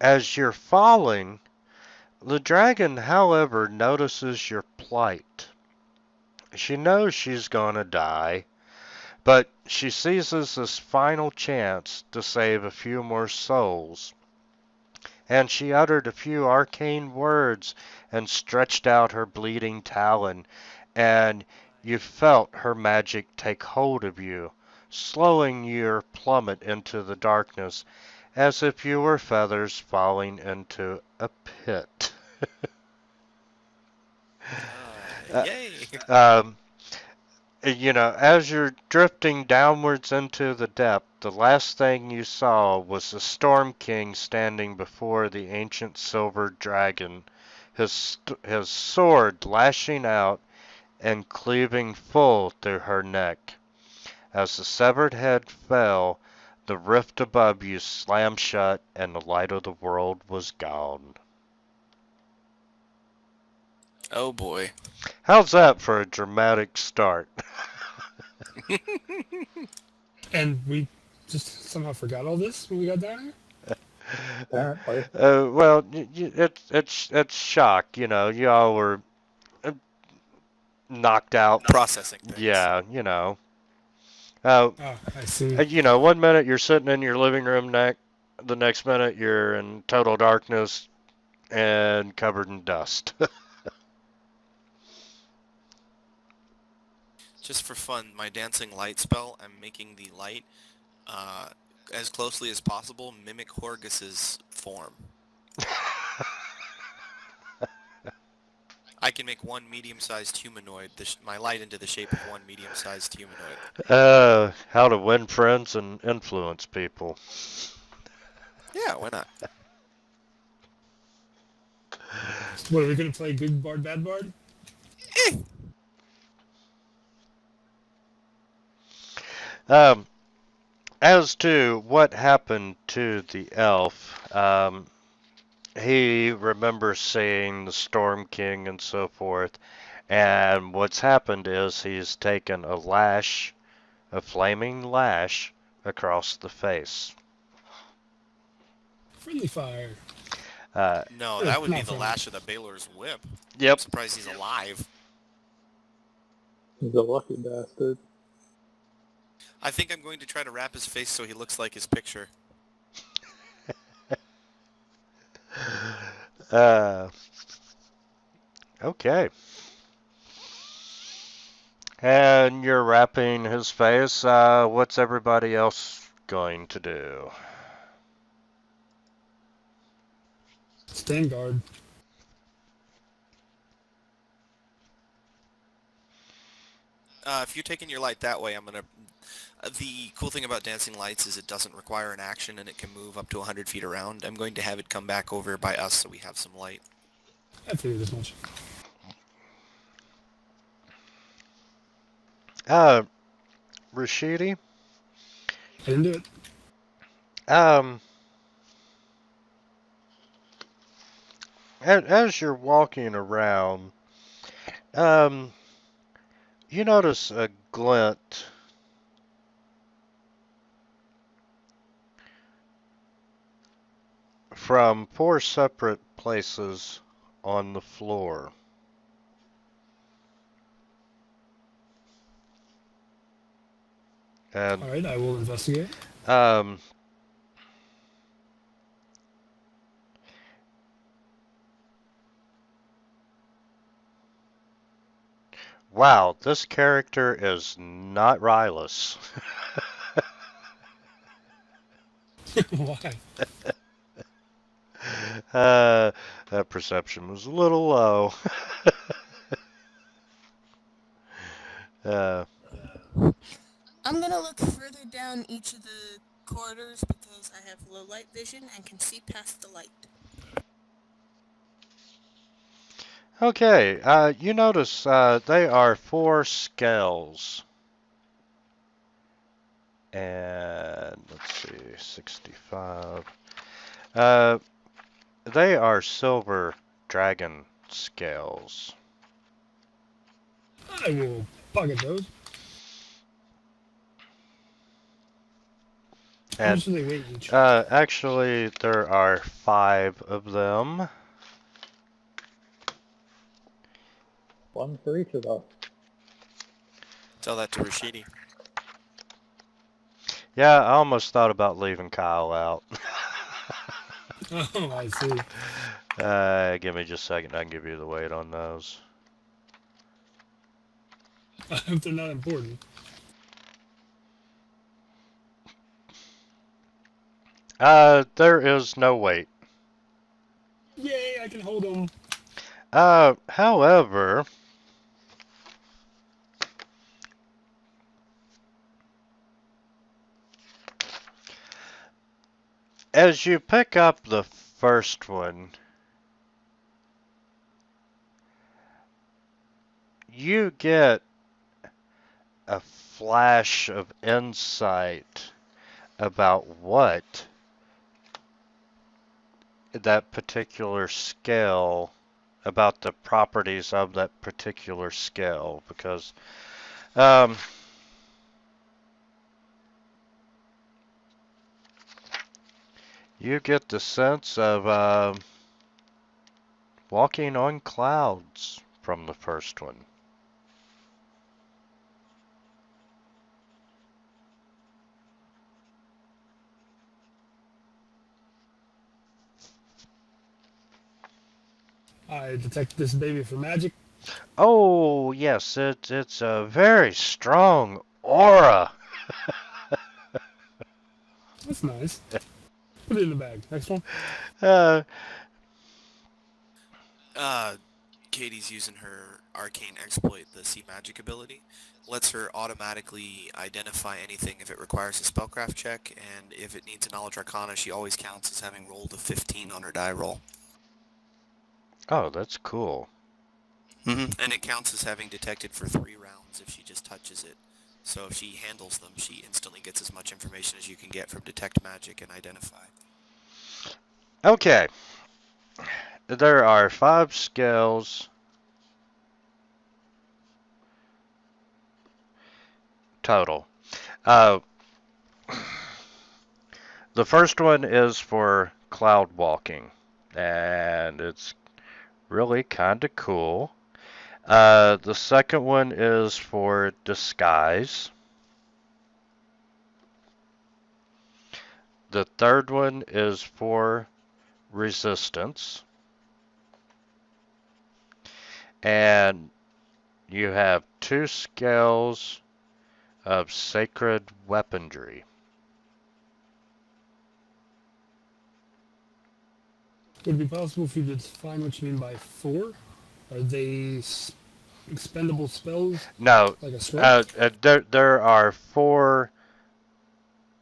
Speaker 1: as you're falling, the dragon, however, notices your plight. She knows she's gonna die, but she seizes this final chance to save a few more souls. And she uttered a few arcane words and stretched out her bleeding talon, and you felt her magic take hold of you, slowing your plummet into the darkness, as if you were feathers falling into a pit.
Speaker 4: Yay!
Speaker 1: Um, as you're drifting downwards into the depth, the last thing you saw was the Storm King standing before the ancient silver dragon, his sword lashing out and cleaving full through her neck. As the severed head fell, the rift above you slammed shut and the light of the world was gone.
Speaker 4: Oh boy.
Speaker 1: How's that for a dramatic start?
Speaker 3: And we just somehow forgot all this when we got down here?
Speaker 6: Apparently.
Speaker 1: Well, it's shock. You all were knocked out.
Speaker 4: Processing things.
Speaker 1: Yeah,
Speaker 3: Oh, I see.
Speaker 1: 1 minute you're sitting in your living room, the next minute you're in total darkness and covered in dust.
Speaker 4: Just for fun, my dancing light spell, I'm making the light as closely as possible mimic Horgus's form. I can make one medium-sized humanoid, my light into the shape of one medium-sized humanoid.
Speaker 1: How to win friends and influence people.
Speaker 4: Yeah, why not?
Speaker 3: What, are we going to play good bard, bad bard?
Speaker 1: As to what happened to the elf, he remembers seeing the Storm King and so forth, and what's happened is he's taken a flaming lash, across the face.
Speaker 3: Friendly fire.
Speaker 4: No, that would be
Speaker 3: Not
Speaker 4: the
Speaker 3: friendly.
Speaker 4: lash of the Baylor's whip. I'm
Speaker 1: Yep.
Speaker 4: surprised he's alive.
Speaker 6: He's a lucky bastard.
Speaker 4: I think I'm going to try to wrap his face so he looks like his picture.
Speaker 1: Okay. And you're wrapping his face. What's everybody else going to do?
Speaker 3: Stand guard.
Speaker 4: If you're taking your light that way, I'm gonna... the cool thing about dancing lights is it doesn't require an action and it can move up to 100 feet around. I'm going to have it come back over by us so we have some light.
Speaker 3: I figured as much.
Speaker 1: Rashidi?
Speaker 3: I didn't do it.
Speaker 1: As you're walking around, you notice a glint from 4 separate places on the floor. And
Speaker 3: All right, I will investigate.
Speaker 1: Wow, this character is not Rylus.
Speaker 3: Why?
Speaker 1: That perception was a little low.
Speaker 7: I'm gonna look further down each of the corridors because I have low light vision and can see past the light.
Speaker 1: Okay, you notice they are 4 scales. And let's see, 65. They are silver dragon scales.
Speaker 3: I will pocket those. How
Speaker 1: And
Speaker 3: much do they weigh each?
Speaker 1: actually, there are 5 of them.
Speaker 6: One for each of us.
Speaker 4: Tell that to Rashidi.
Speaker 1: Yeah, I almost thought about leaving Kyle out.
Speaker 3: Oh, I see.
Speaker 1: Give me just a second. I can give you the weight on those.
Speaker 3: I hope they're not important.
Speaker 1: There is no weight.
Speaker 3: Yay, I can hold them.
Speaker 1: However, as you pick up the first one, you get a flash of insight about what that particular scale, about the properties of that particular scale, because you get the sense of walking on clouds from the first one.
Speaker 3: I detect this baby for magic.
Speaker 1: Oh, yes, it's a very strong aura.
Speaker 3: That's nice. Put it in the bag. Next one.
Speaker 1: Uh,
Speaker 4: Katie's using her arcane exploit, the Sea Magic ability. Lets her automatically identify anything if it requires a spellcraft check, and if it needs a knowledge arcana, she always counts as having rolled a 15 on her die roll.
Speaker 1: oh, that's cool.
Speaker 4: And it counts as having detected for 3 rounds if she just touches it. So if she handles them, she instantly gets as much information as you can get from detect magic and identify.
Speaker 1: Okay. There are 5 scales total. The first one is for cloud walking, and it's really kind of cool. The second one is for disguise. The third one is for resistance. And you have 2 scales of sacred weaponry.
Speaker 3: Would it be possible for you to define what you mean by 4? Are they expendable spells?
Speaker 1: No,
Speaker 3: Like a scroll?
Speaker 1: there are 4.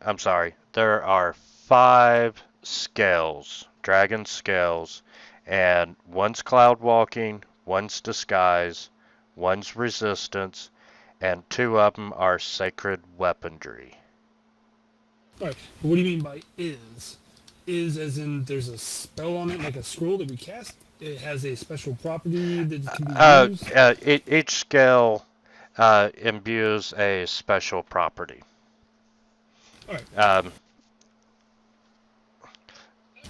Speaker 1: I'm sorry. There are 5 scales, dragon scales, and one's cloud walking, one's disguise, one's resistance, and 2 of them are sacred weaponry.
Speaker 3: Alright, but what do you mean by is? Is as in there's a spell on it, like a scroll that we cast? It has a special property that can be used?
Speaker 1: Each scale imbues a special property.
Speaker 3: Alright.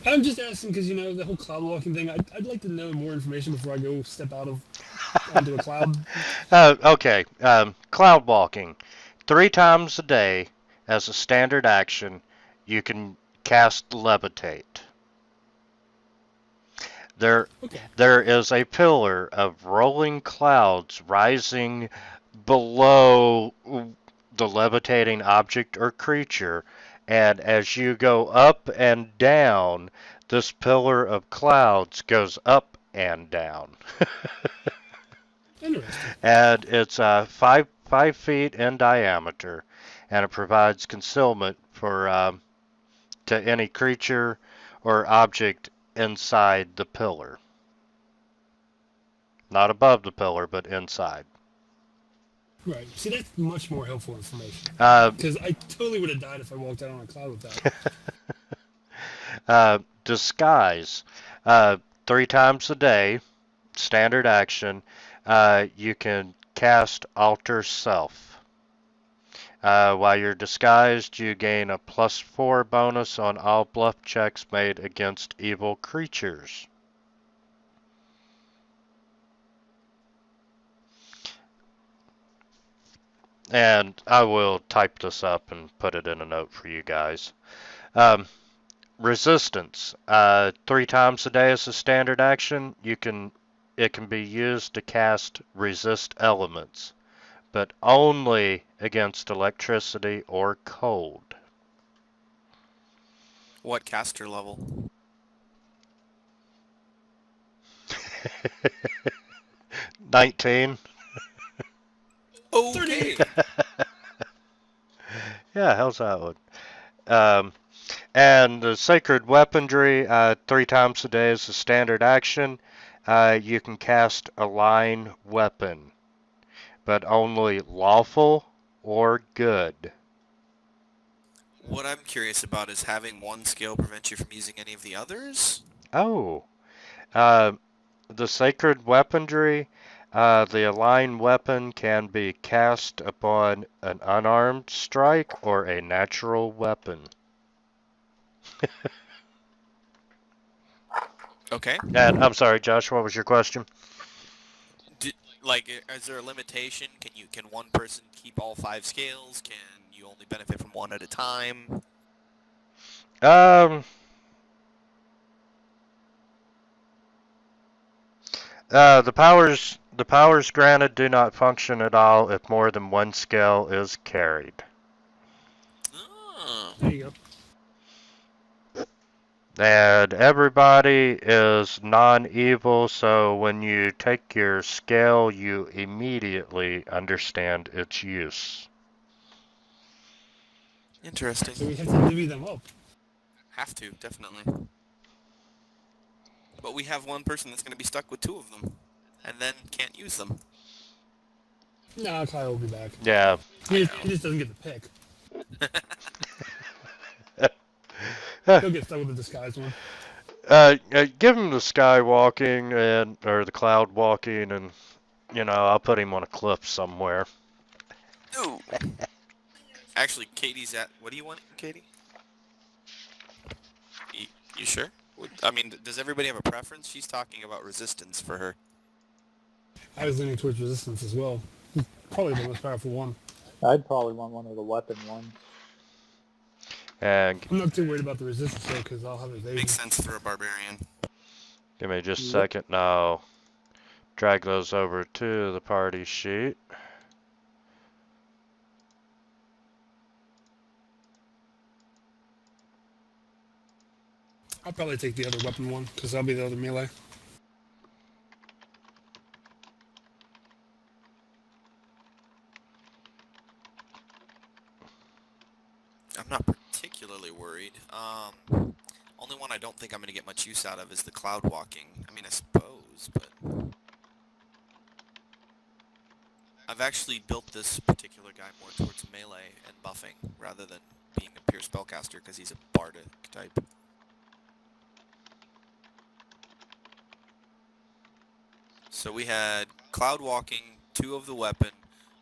Speaker 3: I'm just asking because, the whole cloud walking thing, I'd like to know more information before I go step onto a cloud.
Speaker 1: Okay, cloud walking. 3 times a day, as a standard action, you can cast levitate. There is a pillar of rolling clouds rising below the levitating object or creature, and as you go up and down, this pillar of clouds goes up and down.
Speaker 3: Interesting.
Speaker 1: And it's 5 feet in diameter, and it provides concealment for to any creature or object inside the pillar. Not above the pillar, but inside.
Speaker 3: Right. See, that's much more helpful information.
Speaker 1: Uh,
Speaker 3: Because I totally would have died if I walked out on a cloud with that.
Speaker 1: Disguise. 3 times a day, standard action, you can cast Alter Self. While you're disguised, you gain a +4 bonus on all bluff checks made against evil creatures. And I will type this up and put it in a note for you guys. Resistance. 3 times a day is a standard action. It can be used to cast resist elements, but only against electricity or cold.
Speaker 4: What caster level?
Speaker 1: 19.
Speaker 4: Okay.
Speaker 1: Yeah, how's that one? And the sacred weaponry, 3 times a day is a standard action. You can cast Align Weapon, but only lawful or good.
Speaker 4: What I'm curious about is having one skill prevent you from using any of the others?
Speaker 1: Oh, the sacred weaponry, the Align Weapon can be cast upon an unarmed strike or a natural weapon.
Speaker 4: Okay.
Speaker 1: And I'm sorry, Josh, what was your question?
Speaker 4: Is there a limitation? Can one person keep all 5 scales? Can you only benefit from one at a time?
Speaker 1: The powers granted do not function at all if more than one scale is carried.
Speaker 4: Oh.
Speaker 3: There you go.
Speaker 1: And everybody is non-evil, so when you take your scale, you immediately understand its use.
Speaker 4: Interesting.
Speaker 3: So we have to divvy them up.
Speaker 4: Have to, definitely. But we have one person that's going to be stuck with 2 of them, and then can't use them.
Speaker 3: No, Kyle will be back.
Speaker 1: Yeah.
Speaker 3: He just doesn't get the pick. He'll get stuck with the disguised one.
Speaker 1: Give him the sky walking or the cloud walking, and I'll put him on a cliff somewhere.
Speaker 4: Ooh. Actually, Katie's at. What do you want, Katie? You sure? I mean, does everybody have a preference? She's talking about resistance for her.
Speaker 3: I was leaning towards resistance as well. Probably the most powerful one.
Speaker 6: I'd probably want one of the weapon ones.
Speaker 1: And
Speaker 3: I'm not too worried about the resistance though, because I'll have evasion.
Speaker 4: Makes sense for a barbarian.
Speaker 1: give me just a second, and I'll drag those over to the party sheet.
Speaker 3: I'll probably take the other weapon one, because that'll be the other melee.
Speaker 4: I'm not particularly worried. Only one I don't think I'm going to get much use out of is the cloud walking. I mean, I suppose, but... I've actually built this particular guy more towards melee and buffing, rather than being a pure spellcaster, because he's a bardic type. So we had cloud walking, 2 of the weapon,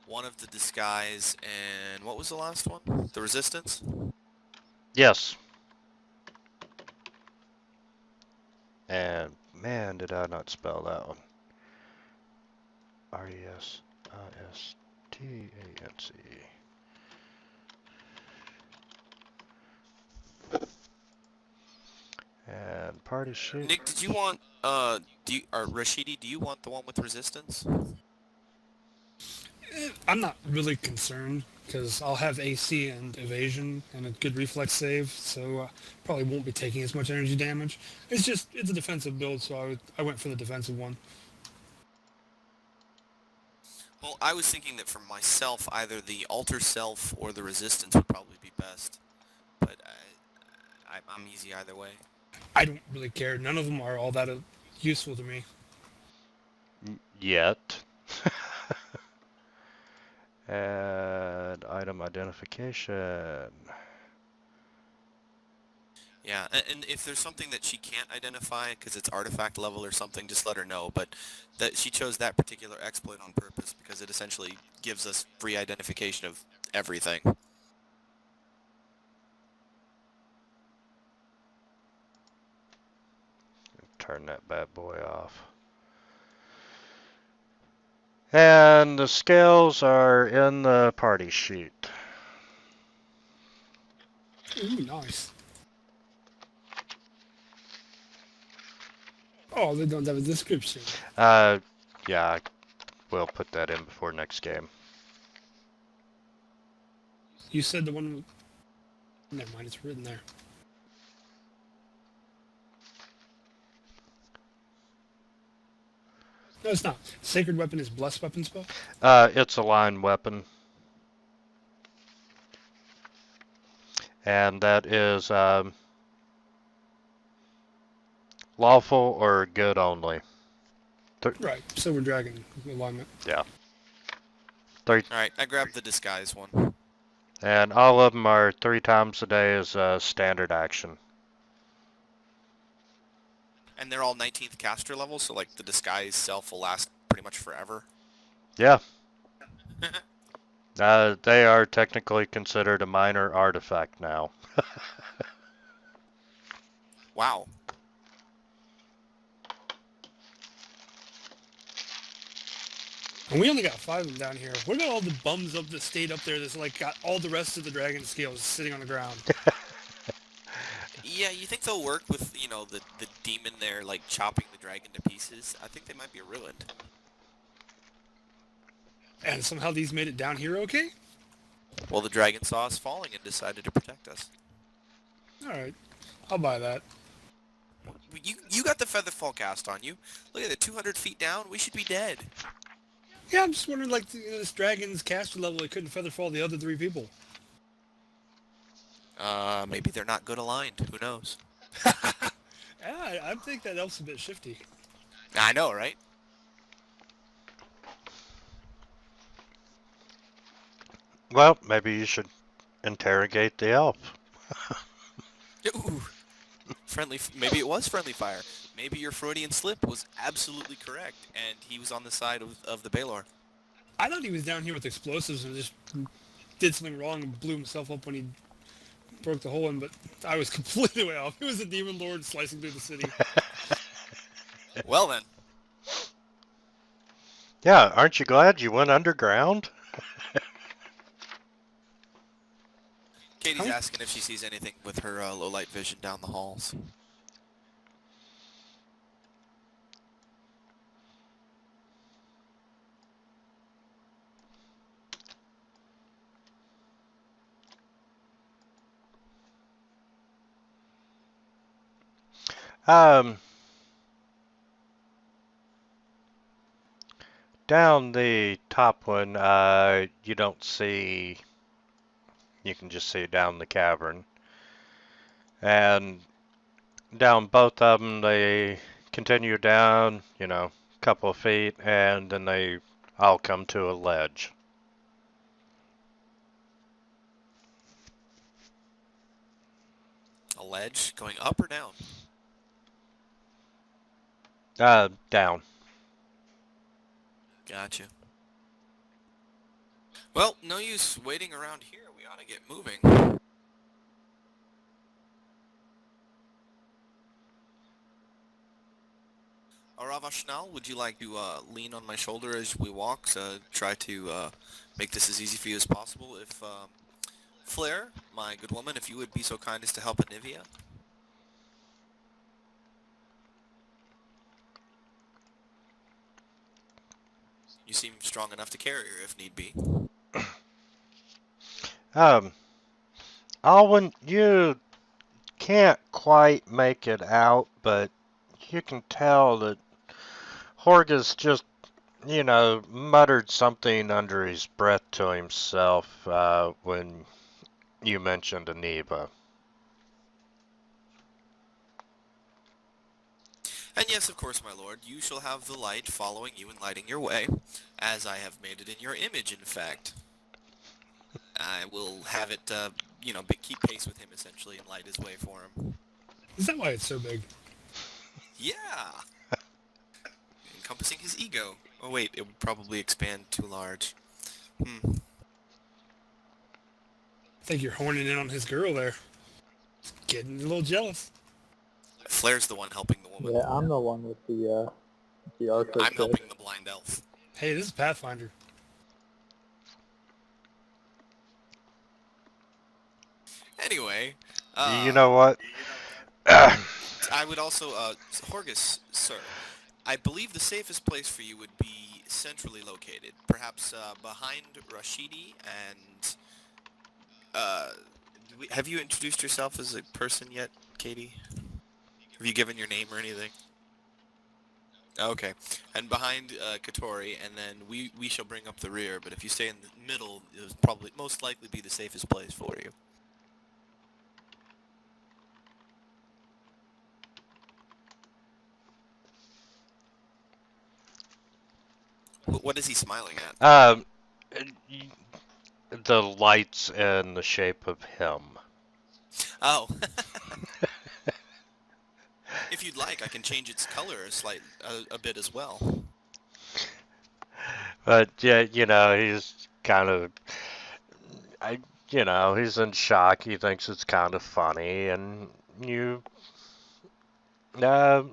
Speaker 4: 1 of the disguise, and what was the last one? The resistance?
Speaker 1: Yes. And man, did I not spell that one. R-E-S-I-S-T-A-N-C. And party sheet.
Speaker 4: Nick, did you want, or Rashidi, do you want the one with resistance?
Speaker 3: I'm not really concerned, because I'll have AC and evasion and a good reflex save, so probably won't be taking as much energy damage. It's a defensive build, so I went for the defensive one.
Speaker 4: Well, I was thinking that for myself, either the alter self or the resistance would probably be best, but I'm easy either way.
Speaker 3: I don't really care. None of them are all that useful to me.
Speaker 1: Yet. And item identification.
Speaker 4: Yeah, and if there's something that she can't identify because it's artifact level or something, just let her know. But that she chose that particular exploit on purpose because it essentially gives us free identification of everything.
Speaker 1: Turn that bad boy off. And the scales are in the party sheet.
Speaker 3: Ooh, nice. Oh, they don't have a description.
Speaker 1: Yeah, we'll put that in before next game.
Speaker 3: You said the one... Never mind, it's written there. No, it's not. Sacred weapon is blessed weapon spell?
Speaker 1: It's a line weapon. And that is lawful or good only.
Speaker 3: Right, Silver Dragon alignment.
Speaker 1: Yeah.
Speaker 4: Alright, I grabbed the disguise one.
Speaker 1: And all of them are 3 times a day as a standard action.
Speaker 4: And they're all 19th caster level, so like the disguise self will last pretty much forever.
Speaker 1: Yeah. They are technically considered a minor artifact now.
Speaker 4: Wow.
Speaker 3: And we only got 5 of them down here. What about all the bums up that stayed up there that's like got all the rest of the dragon scales sitting on the ground?
Speaker 4: Yeah, you think they'll work with, you know, the demon there, like chopping the dragon to pieces? I think they might be ruined.
Speaker 3: And somehow these made it down here okay?
Speaker 4: Well, the dragon saw us falling and decided to protect us.
Speaker 3: Alright, I'll buy that.
Speaker 4: You got the Featherfall cast on you. Look at it, 200 feet down. We should be dead.
Speaker 3: Yeah, I'm just wondering, like, this dragon's caster level, it couldn't featherfall the other 3 people.
Speaker 4: Maybe they're not good aligned. Who knows?
Speaker 3: Yeah, I think that elf's a bit shifty.
Speaker 4: I know, right?
Speaker 1: Well, maybe you should interrogate the elf.
Speaker 4: Ooh. Maybe it was friendly fire. Maybe your Freudian slip was absolutely correct, and he was on the side of the Baelor.
Speaker 3: I thought he was down here with explosives and just did something wrong and blew himself up when he broke the hole in, but I was completely way off. It was a demon lord slicing through the city.
Speaker 4: Well then.
Speaker 1: Yeah, aren't you glad you went underground?
Speaker 4: Katie's asking if she sees anything with her low light vision down the halls.
Speaker 1: Down the top one, you don't see, you can just see down the cavern. And down both of them, they continue down, you know, a couple of feet, and then they all come to a ledge.
Speaker 4: A ledge going up or down?
Speaker 1: Down.
Speaker 4: Gotcha. Well, no use waiting around here. We ought to get moving. Aravashnal, would you like to lean on my shoulder as we walk to try to make this as easy for you as possible? If Flair, my good woman, if you would be so kind as to help Anivia. You seem strong enough to carry her if need be.
Speaker 1: Alwyn, you can't quite make it out, but you can tell that Horgus just, you know, muttered something under his breath to himself when you mentioned Aniva.
Speaker 4: And yes, of course, my lord, you shall have the light following you and lighting your way, as I have made it in your image, in fact. I will have it, you know, keep pace with him, essentially, and light his way for him.
Speaker 3: Is that why it's so big?
Speaker 4: Yeah. Encompassing his ego. Oh wait, it would probably expand too large. Hmm.
Speaker 3: I think you're horning in on his girl there. Getting a little jealous.
Speaker 4: Flair's the one helping the woman.
Speaker 6: Yeah, I'm the one with the archer
Speaker 4: I'm
Speaker 6: trick.
Speaker 4: helping the blind elf.
Speaker 3: Hey, this is Pathfinder.
Speaker 4: Anyway,
Speaker 1: You know what?
Speaker 4: I would also, Horgus, sir, I believe the safest place for you would be centrally located, perhaps behind Rashidi and, have you introduced yourself as a person yet, Katie? Have you given your name or anything? Okay, and behind Katori, and then we shall bring up the rear, but if you stay in the middle, it'll probably most likely be the safest place for you. What is he smiling at?
Speaker 1: The lights in the shape of him.
Speaker 4: Oh. If you'd like, I can change its color a bit as well.
Speaker 1: But yeah, he's kind of, he's in shock. He thinks it's kind of funny, and you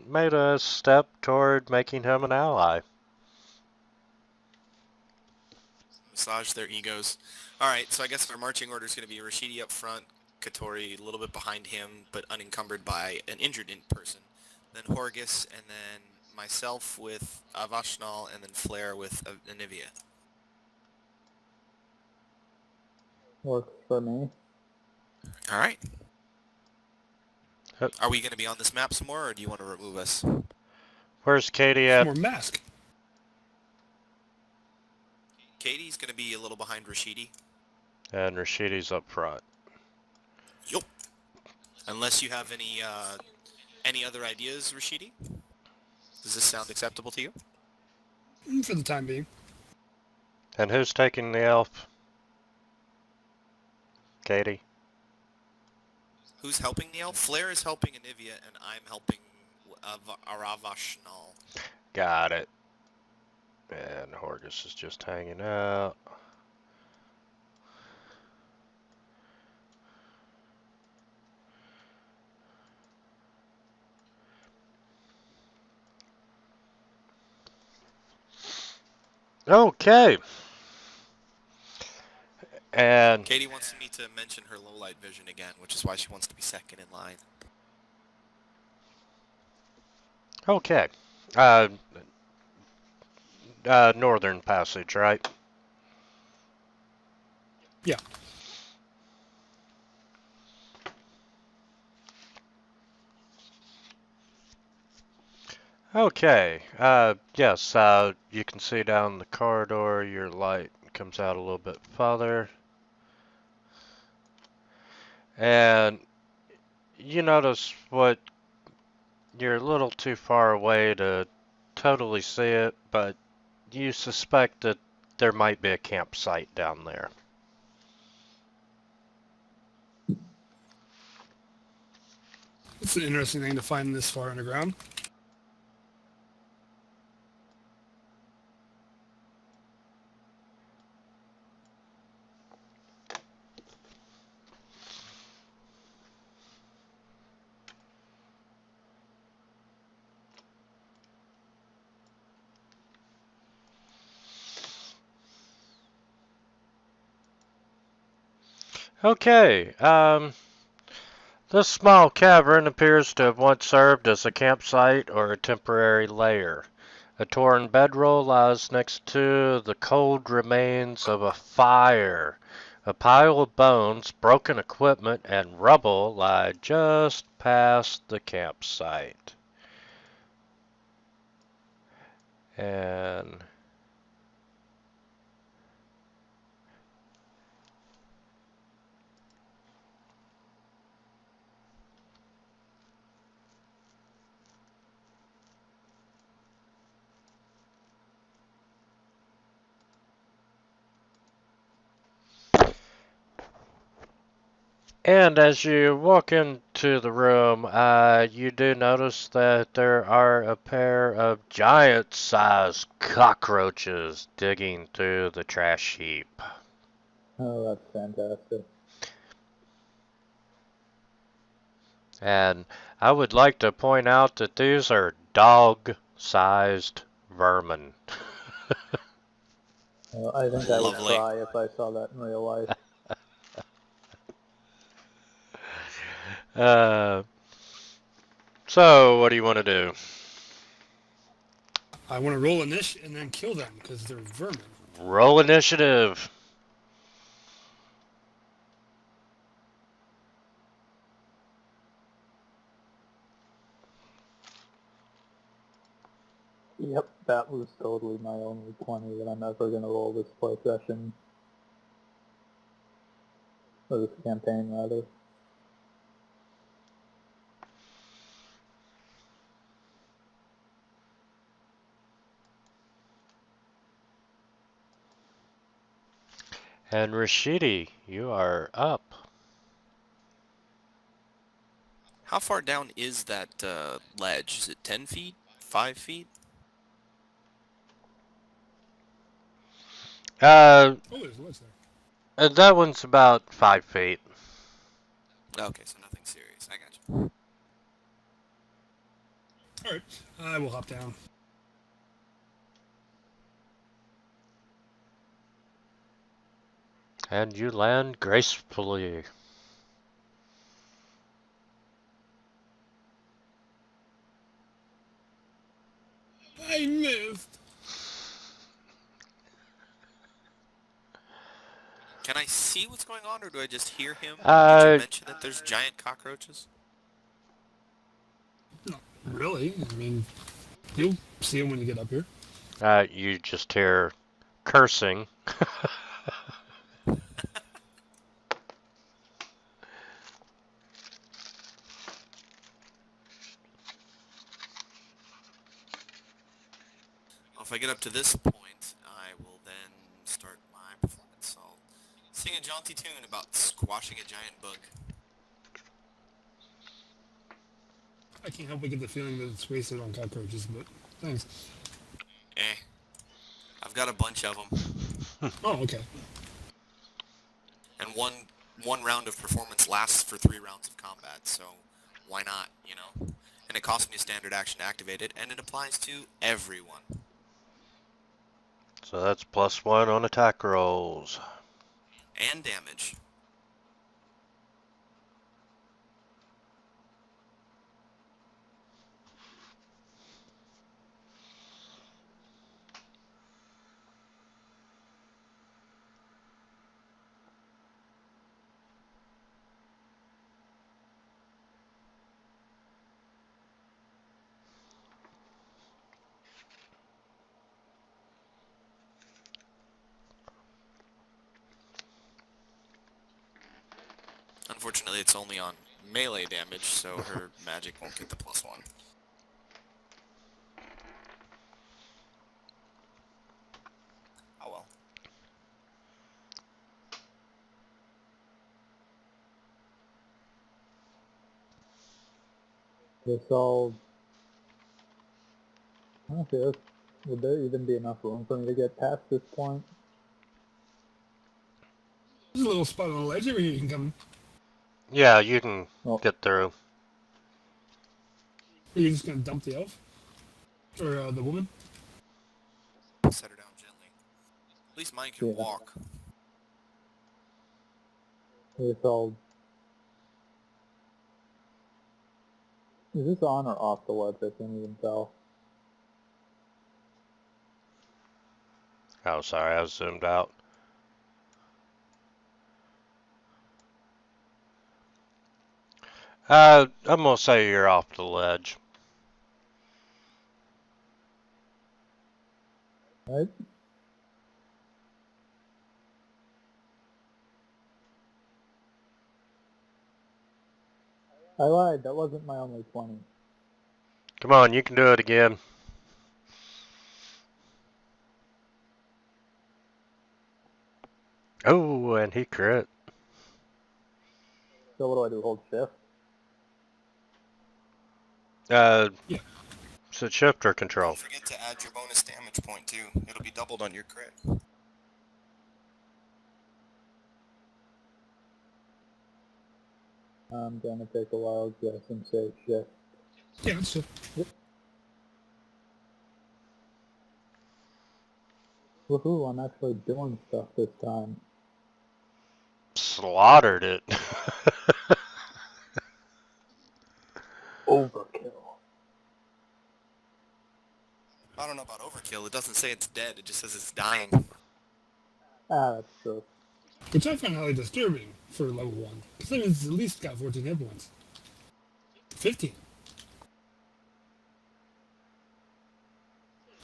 Speaker 1: made a step toward making him an ally.
Speaker 4: Massage their egos. Alright, so I guess our marching order is going to be Rashidi up front, Katori a little bit behind him, but unencumbered by an injured person. Then Horgus, and then myself with Avashnal, and then Flair with Anivia.
Speaker 6: Works for me.
Speaker 4: Alright.
Speaker 1: Yep.
Speaker 4: Are we going to be on this map some more, or do you want to remove us?
Speaker 1: Where's Katie at?
Speaker 3: More mask.
Speaker 4: Katie's going to be a little behind Rashidi.
Speaker 1: And Rashidi's up front.
Speaker 4: Yup. Unless you have any other ideas, Rashidi? Does this sound acceptable to you?
Speaker 3: For the time being.
Speaker 1: And who's taking the elf? Katie.
Speaker 4: Who's helping the elf? Flair is helping Anivia, and I'm helping Aravashnal.
Speaker 1: Got it. And Horgus is just hanging out. Okay. And
Speaker 4: Katie wants me to mention her low light vision again, which is why she wants to be second in line.
Speaker 1: okay. Northern Passage, right?
Speaker 3: Yeah.
Speaker 1: Okay. Yes, you can see down the corridor, your light comes out a little bit farther. And you notice what you're a little too far away to totally see it, but you suspect that there might be a campsite down there.
Speaker 3: It's an interesting thing to find this far underground.
Speaker 1: Okay, this small cavern appears to have once served as a campsite or a temporary lair. A torn bedroll lies next to the cold remains of a fire. A pile of bones, broken equipment, and rubble lie just past the campsite. And as you walk into into the room, you do notice that there are a pair of giant-sized cockroaches digging through the trash heap.
Speaker 6: Oh, that's fantastic.
Speaker 1: And I would like to point out that these are dog-sized vermin.
Speaker 6: I think I would
Speaker 4: Lovely.
Speaker 6: cry if I saw that in real life.
Speaker 1: So, what do you want to do?
Speaker 3: I want to roll initiative and then kill them because they're vermin.
Speaker 1: Roll initiative.
Speaker 6: Yep, that was totally my only 20 that I'm ever going to roll this play session. Or this campaign, rather.
Speaker 1: And Rashidi, you are up.
Speaker 4: How far down is that ledge? Is it 10 feet? 5 feet?
Speaker 1: Uh,
Speaker 3: Oh, there's a ledge there.
Speaker 1: that one's about 5 feet.
Speaker 4: Okay, so nothing serious. I got you.
Speaker 3: All right, I will hop down.
Speaker 1: And you land gracefully.
Speaker 3: I missed.
Speaker 4: Can I see what's going on, or do I just hear him? Did
Speaker 1: Uh,
Speaker 4: you mention that there's giant cockroaches?
Speaker 3: Not really. I mean, you'll see them when you get up here.
Speaker 1: you just hear cursing.
Speaker 4: Well, if I get up to this point, I will then start my performance. I'll sing a jaunty tune about squashing a giant bug.
Speaker 3: I can't help but get the feeling that it's wasted on cockroaches, but thanks.
Speaker 4: Eh. I've got a bunch of them.
Speaker 3: Oh, okay.
Speaker 4: And one round of performance lasts for 3 rounds of combat, so why not, you know? And it costs me a standard action to activate it, and it applies to everyone.
Speaker 1: So that's +1 on attack rolls.
Speaker 4: And damage. Unfortunately, it's only on melee damage, so her magic won't get the +1. Oh well.
Speaker 6: This all... Okay, would there even be enough room for me to get past this point?
Speaker 3: There's a little spot on the ledge where you can come.
Speaker 1: Yeah, you can
Speaker 6: Oh,
Speaker 1: get through.
Speaker 3: Are you just gonna dump the elf or the woman?
Speaker 4: Set her down gently. At least mine can
Speaker 6: Yeah.
Speaker 4: walk.
Speaker 6: this all... Is this on or off the ledge? I can't even tell.
Speaker 1: Oh, sorry, I was zoomed out. I'm gonna say you're off the ledge.
Speaker 6: Right? I lied, that wasn't my only 20.
Speaker 1: Come on, you can do it again. Oh, and he crit.
Speaker 6: So what do I do, hold shift?
Speaker 3: Yeah.
Speaker 1: Is it shift or
Speaker 4: Don't
Speaker 1: control?
Speaker 4: forget to add your bonus damage point too. It'll be doubled on your crit.
Speaker 6: I'm gonna take a wild guess and say shift.
Speaker 3: Yeah, that's it.
Speaker 6: Woohoo, I'm actually doing stuff this time.
Speaker 1: Slaughtered it.
Speaker 6: Overkill.
Speaker 4: I don't know about overkill. It doesn't say it's dead. It just says it's dying.
Speaker 6: Ah, that's true.
Speaker 3: Which I find highly disturbing for level 1. Because that means it's at least got 14 hit points. 15.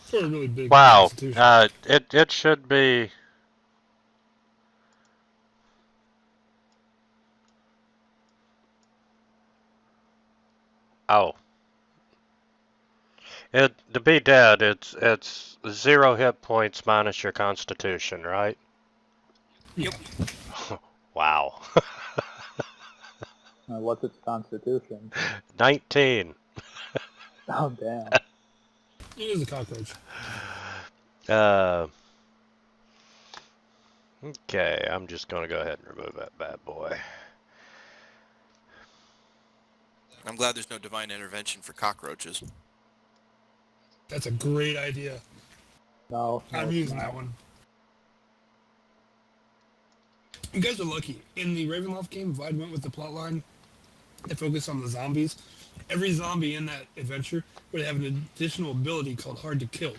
Speaker 3: For a really big
Speaker 1: Wow.
Speaker 3: constitution.
Speaker 1: It should be. Oh. To be dead, it's 0 hit points minus your constitution, right?
Speaker 3: Yeah.
Speaker 1: Wow.
Speaker 6: What's its constitution?
Speaker 1: 19.
Speaker 6: Oh, damn.
Speaker 3: It is a cockroach.
Speaker 1: Okay, I'm just gonna go ahead and remove that bad boy.
Speaker 4: I'm glad there's no divine intervention for cockroaches.
Speaker 3: That's a great idea.
Speaker 6: No,
Speaker 3: I'm
Speaker 6: it's
Speaker 3: using
Speaker 6: not.
Speaker 3: that one. You guys are lucky. In the Ravenloft game, Vlad went with the plotline that focused on the zombies. Every zombie in that adventure would have an additional ability called Hard to Kill.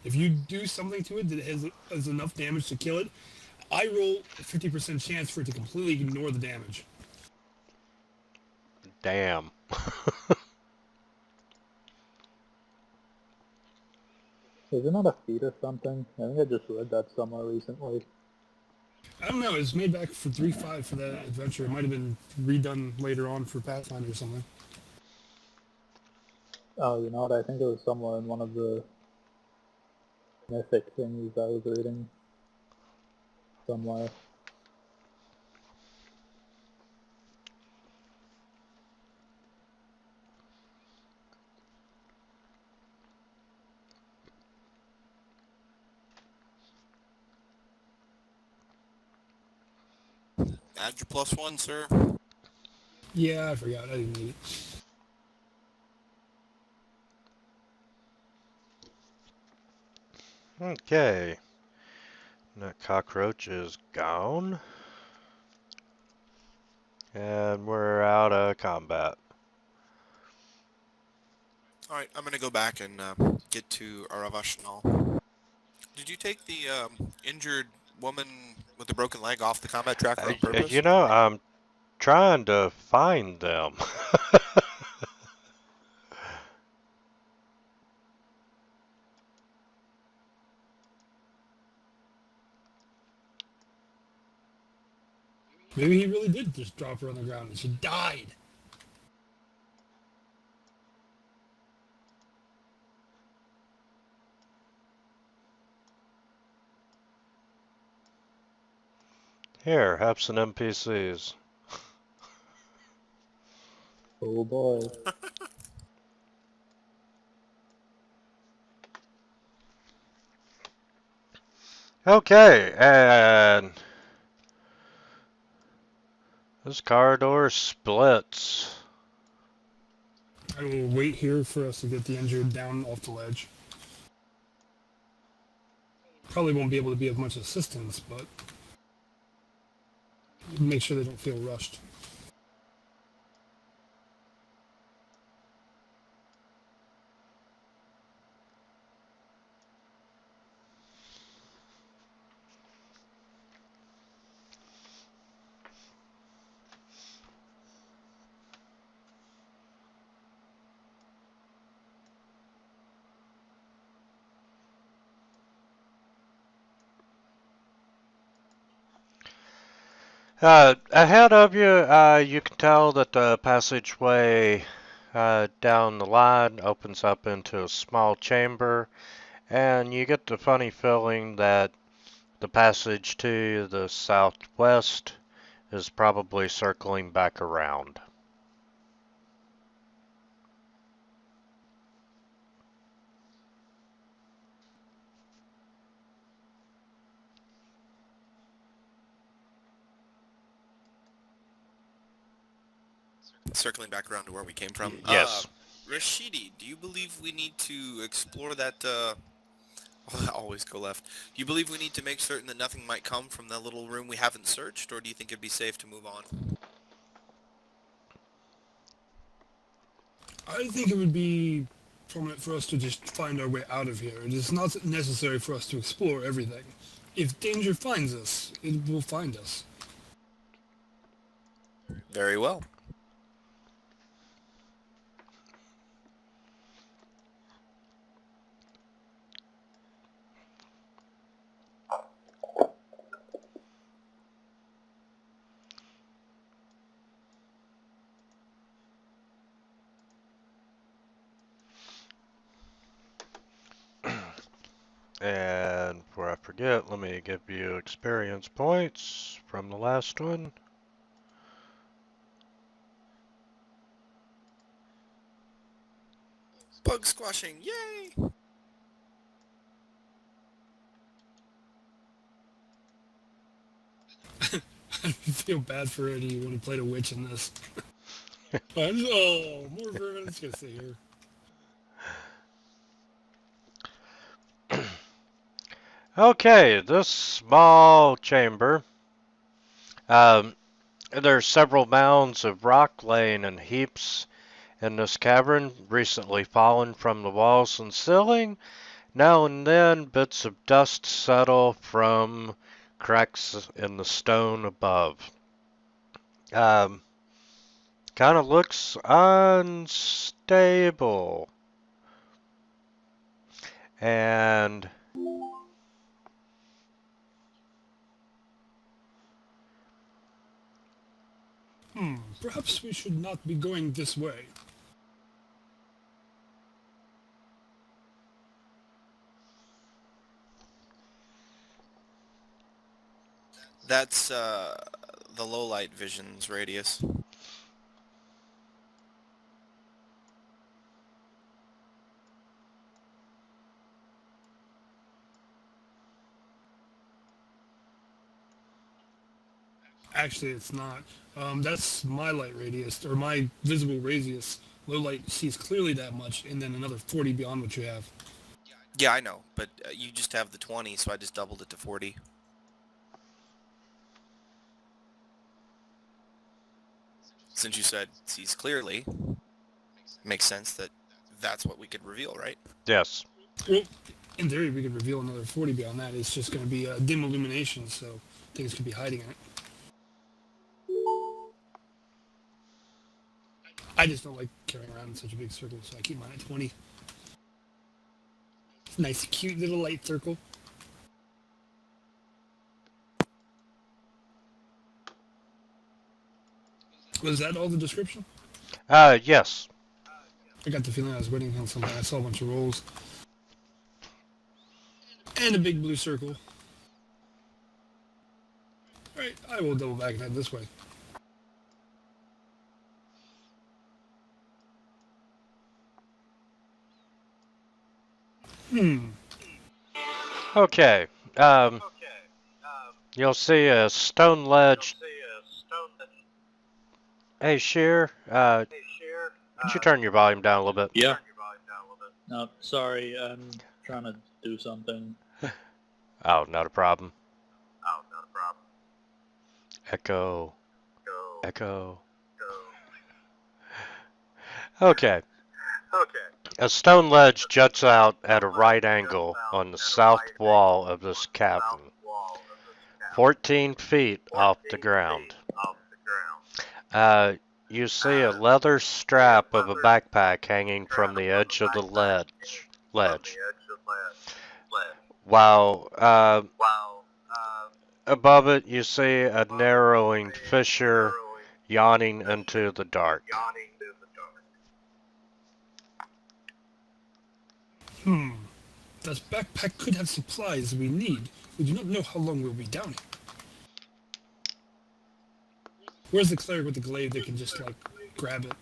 Speaker 3: If you do something to it that has enough damage to kill it, I roll a 50% chance for it to completely ignore the damage.
Speaker 1: Damn.
Speaker 6: Isn't that a feat or something? I think I just read that somewhere recently.
Speaker 3: I don't know, it was made back for 3.5 for that adventure. It might have been redone later on for Pathfinder or something.
Speaker 6: Oh, you know what? I think it was somewhere in one of the mythic thingies I was reading. Somewhere.
Speaker 4: Add your +1, sir.
Speaker 3: Yeah, I forgot. I didn't need it.
Speaker 1: Okay. That cockroach is gone. And we're out of combat.
Speaker 4: Alright, I'm gonna go back and get to Aravashnal. Did you take the injured woman with the broken leg off the combat tracker on purpose?
Speaker 1: You know, I'm trying to find them.
Speaker 3: Maybe he really did just drop her on the ground and she died.
Speaker 1: Here, have some NPCs.
Speaker 6: Oh boy.
Speaker 1: Okay, and this corridor splits.
Speaker 3: I will wait here for us to get the injured down off the ledge. Probably won't be able to be of much assistance, but make sure they don't feel rushed.
Speaker 1: Ahead of you, you can tell that the passageway down the line opens up into a small chamber, and you get the funny feeling that the passage to the southwest is probably circling back around.
Speaker 4: Circling back around to where we came from.
Speaker 1: Yes.
Speaker 4: Rashidi, do you believe we need to explore that, always go left. Do you believe we need to make certain that nothing might come from that little room we haven't searched, or do you think it'd be safe to move on?
Speaker 3: I think it would be prominent for us to just find our way out of here. It is not necessary for us to explore everything. If danger finds us, it will find us.
Speaker 4: Very well.
Speaker 1: And before I forget, let me give you experience points from the last one.
Speaker 4: Bug squashing, yay!
Speaker 3: I feel bad for Eddie when he played a witch in this. Oh, more vermin. Let's go sit here.
Speaker 1: Okay, this small chamber. There's several mounds of rock laying in heaps in this cavern, recently fallen from the walls and ceiling. Now and then, bits of dust settle from cracks in the stone above. Kind of looks unstable. And
Speaker 3: Perhaps we should not be going this way.
Speaker 4: That's, the low-light vision's radius.
Speaker 3: Actually, it's not. That's my light radius, or my visible radius. Low light sees clearly that much, and then another 40 beyond what you have.
Speaker 4: Yeah, I know, but you just have the 20, so I just doubled it to 40. Since you said sees clearly, makes sense that that's what we could reveal, right?
Speaker 1: yes.
Speaker 3: Well, in theory, we could reveal another 40 beyond that. It's just going to be dim illumination, so things could be hiding in it. I just don't like carrying around in such a big circle, so I keep mine at 20. It's a nice, cute little light circle. Was that all the description?
Speaker 1: Yes.
Speaker 3: I got the feeling I was waiting on something. I saw a bunch of rolls. And a big blue circle. Alright, I will double back and head this way.
Speaker 1: Okay. You'll see a stone ledge. Hey, Sheer, could you turn your volume down a little bit?
Speaker 2: Yeah. No, sorry, I'm trying to do something.
Speaker 1: Oh, not a problem. Echo. Echo. Okay. A stone ledge juts out at a right angle on the south wall of this cavern, 14 feet off the ground. You see a leather strap of a backpack hanging from the edge of the ledge. While above it, you see a narrowing fissure yawning into the dark.
Speaker 3: That backpack could have supplies we need. We do not know how long we'll be down here. Where's the cleric with the glaive that can just, like, grab it?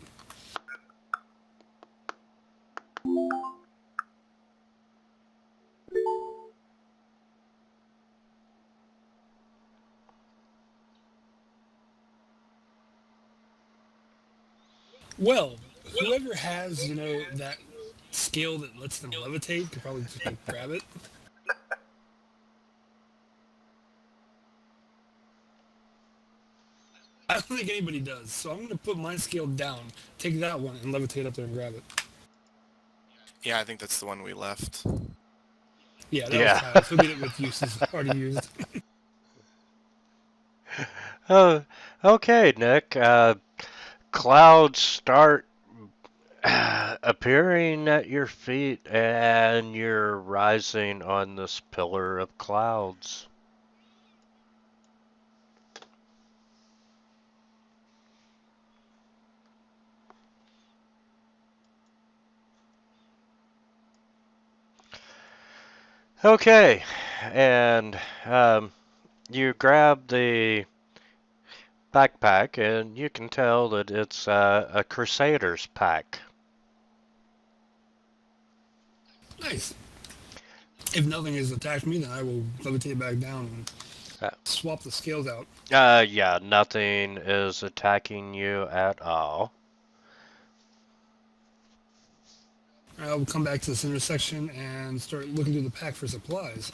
Speaker 3: Well, whoever has, that skill that lets them levitate could probably just go grab it. I don't think anybody does, so I'm going to put my skill down, take that one, and levitate up there and grab it.
Speaker 4: Yeah, I think that's the one we left.
Speaker 3: Yeah, that was
Speaker 1: Yeah.
Speaker 3: Kyle's. He'll get it with uses already used.
Speaker 1: Oh, okay, Nick. Clouds start appearing at your feet, and you're rising on this pillar of clouds. Okay, and you grab the backpack, and you can tell that it's a Crusader's pack.
Speaker 3: Nice. If nothing has attacked me, then I will levitate back down and swap the scales out.
Speaker 1: Yeah, nothing is attacking you at all.
Speaker 3: I'll come back to this intersection and start looking through the pack for supplies.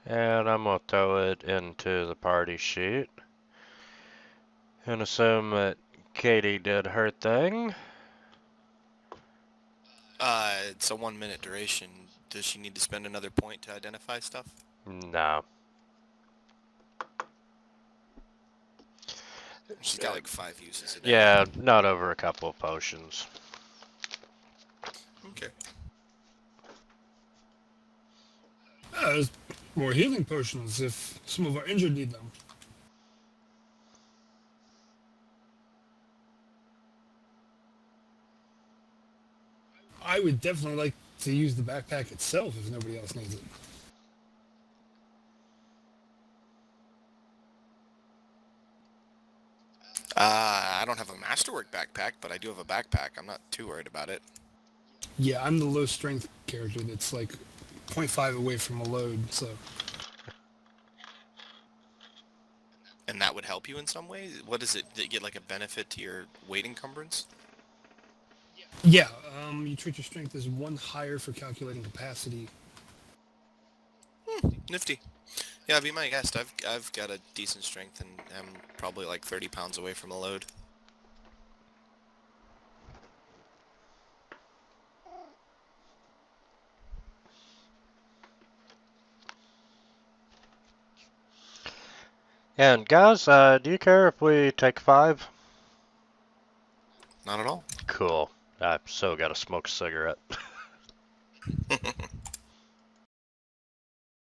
Speaker 1: And I'm going to throw it into the party sheet. And assume that Katie did her thing.
Speaker 4: It's a 1 minute duration. Does she need to spend another point to identify stuff?
Speaker 1: No.
Speaker 4: She's got like 5 uses a day.
Speaker 1: Yeah, not over a couple of potions.
Speaker 4: Okay.
Speaker 3: There's more healing potions if some of our injured need them. I would definitely like to use the backpack itself if nobody else needs it.
Speaker 4: I don't have a masterwork backpack, but I do have a backpack. I'm not too worried about it.
Speaker 3: Yeah, I'm the low strength character that's like 0.5 away from a load, so...
Speaker 4: And that would help you in some way? What is it? Did it get like a benefit to your weight encumbrance?
Speaker 3: Yeah, you treat your strength as 1 higher for calculating capacity.
Speaker 4: Nifty. Yeah, be my guest. I've got a decent strength and I'm probably like 30 pounds away from a load.
Speaker 1: And guys, do you care if we take 5?
Speaker 4: Not at all.
Speaker 1: Cool. I've so got to smoke a cigarette.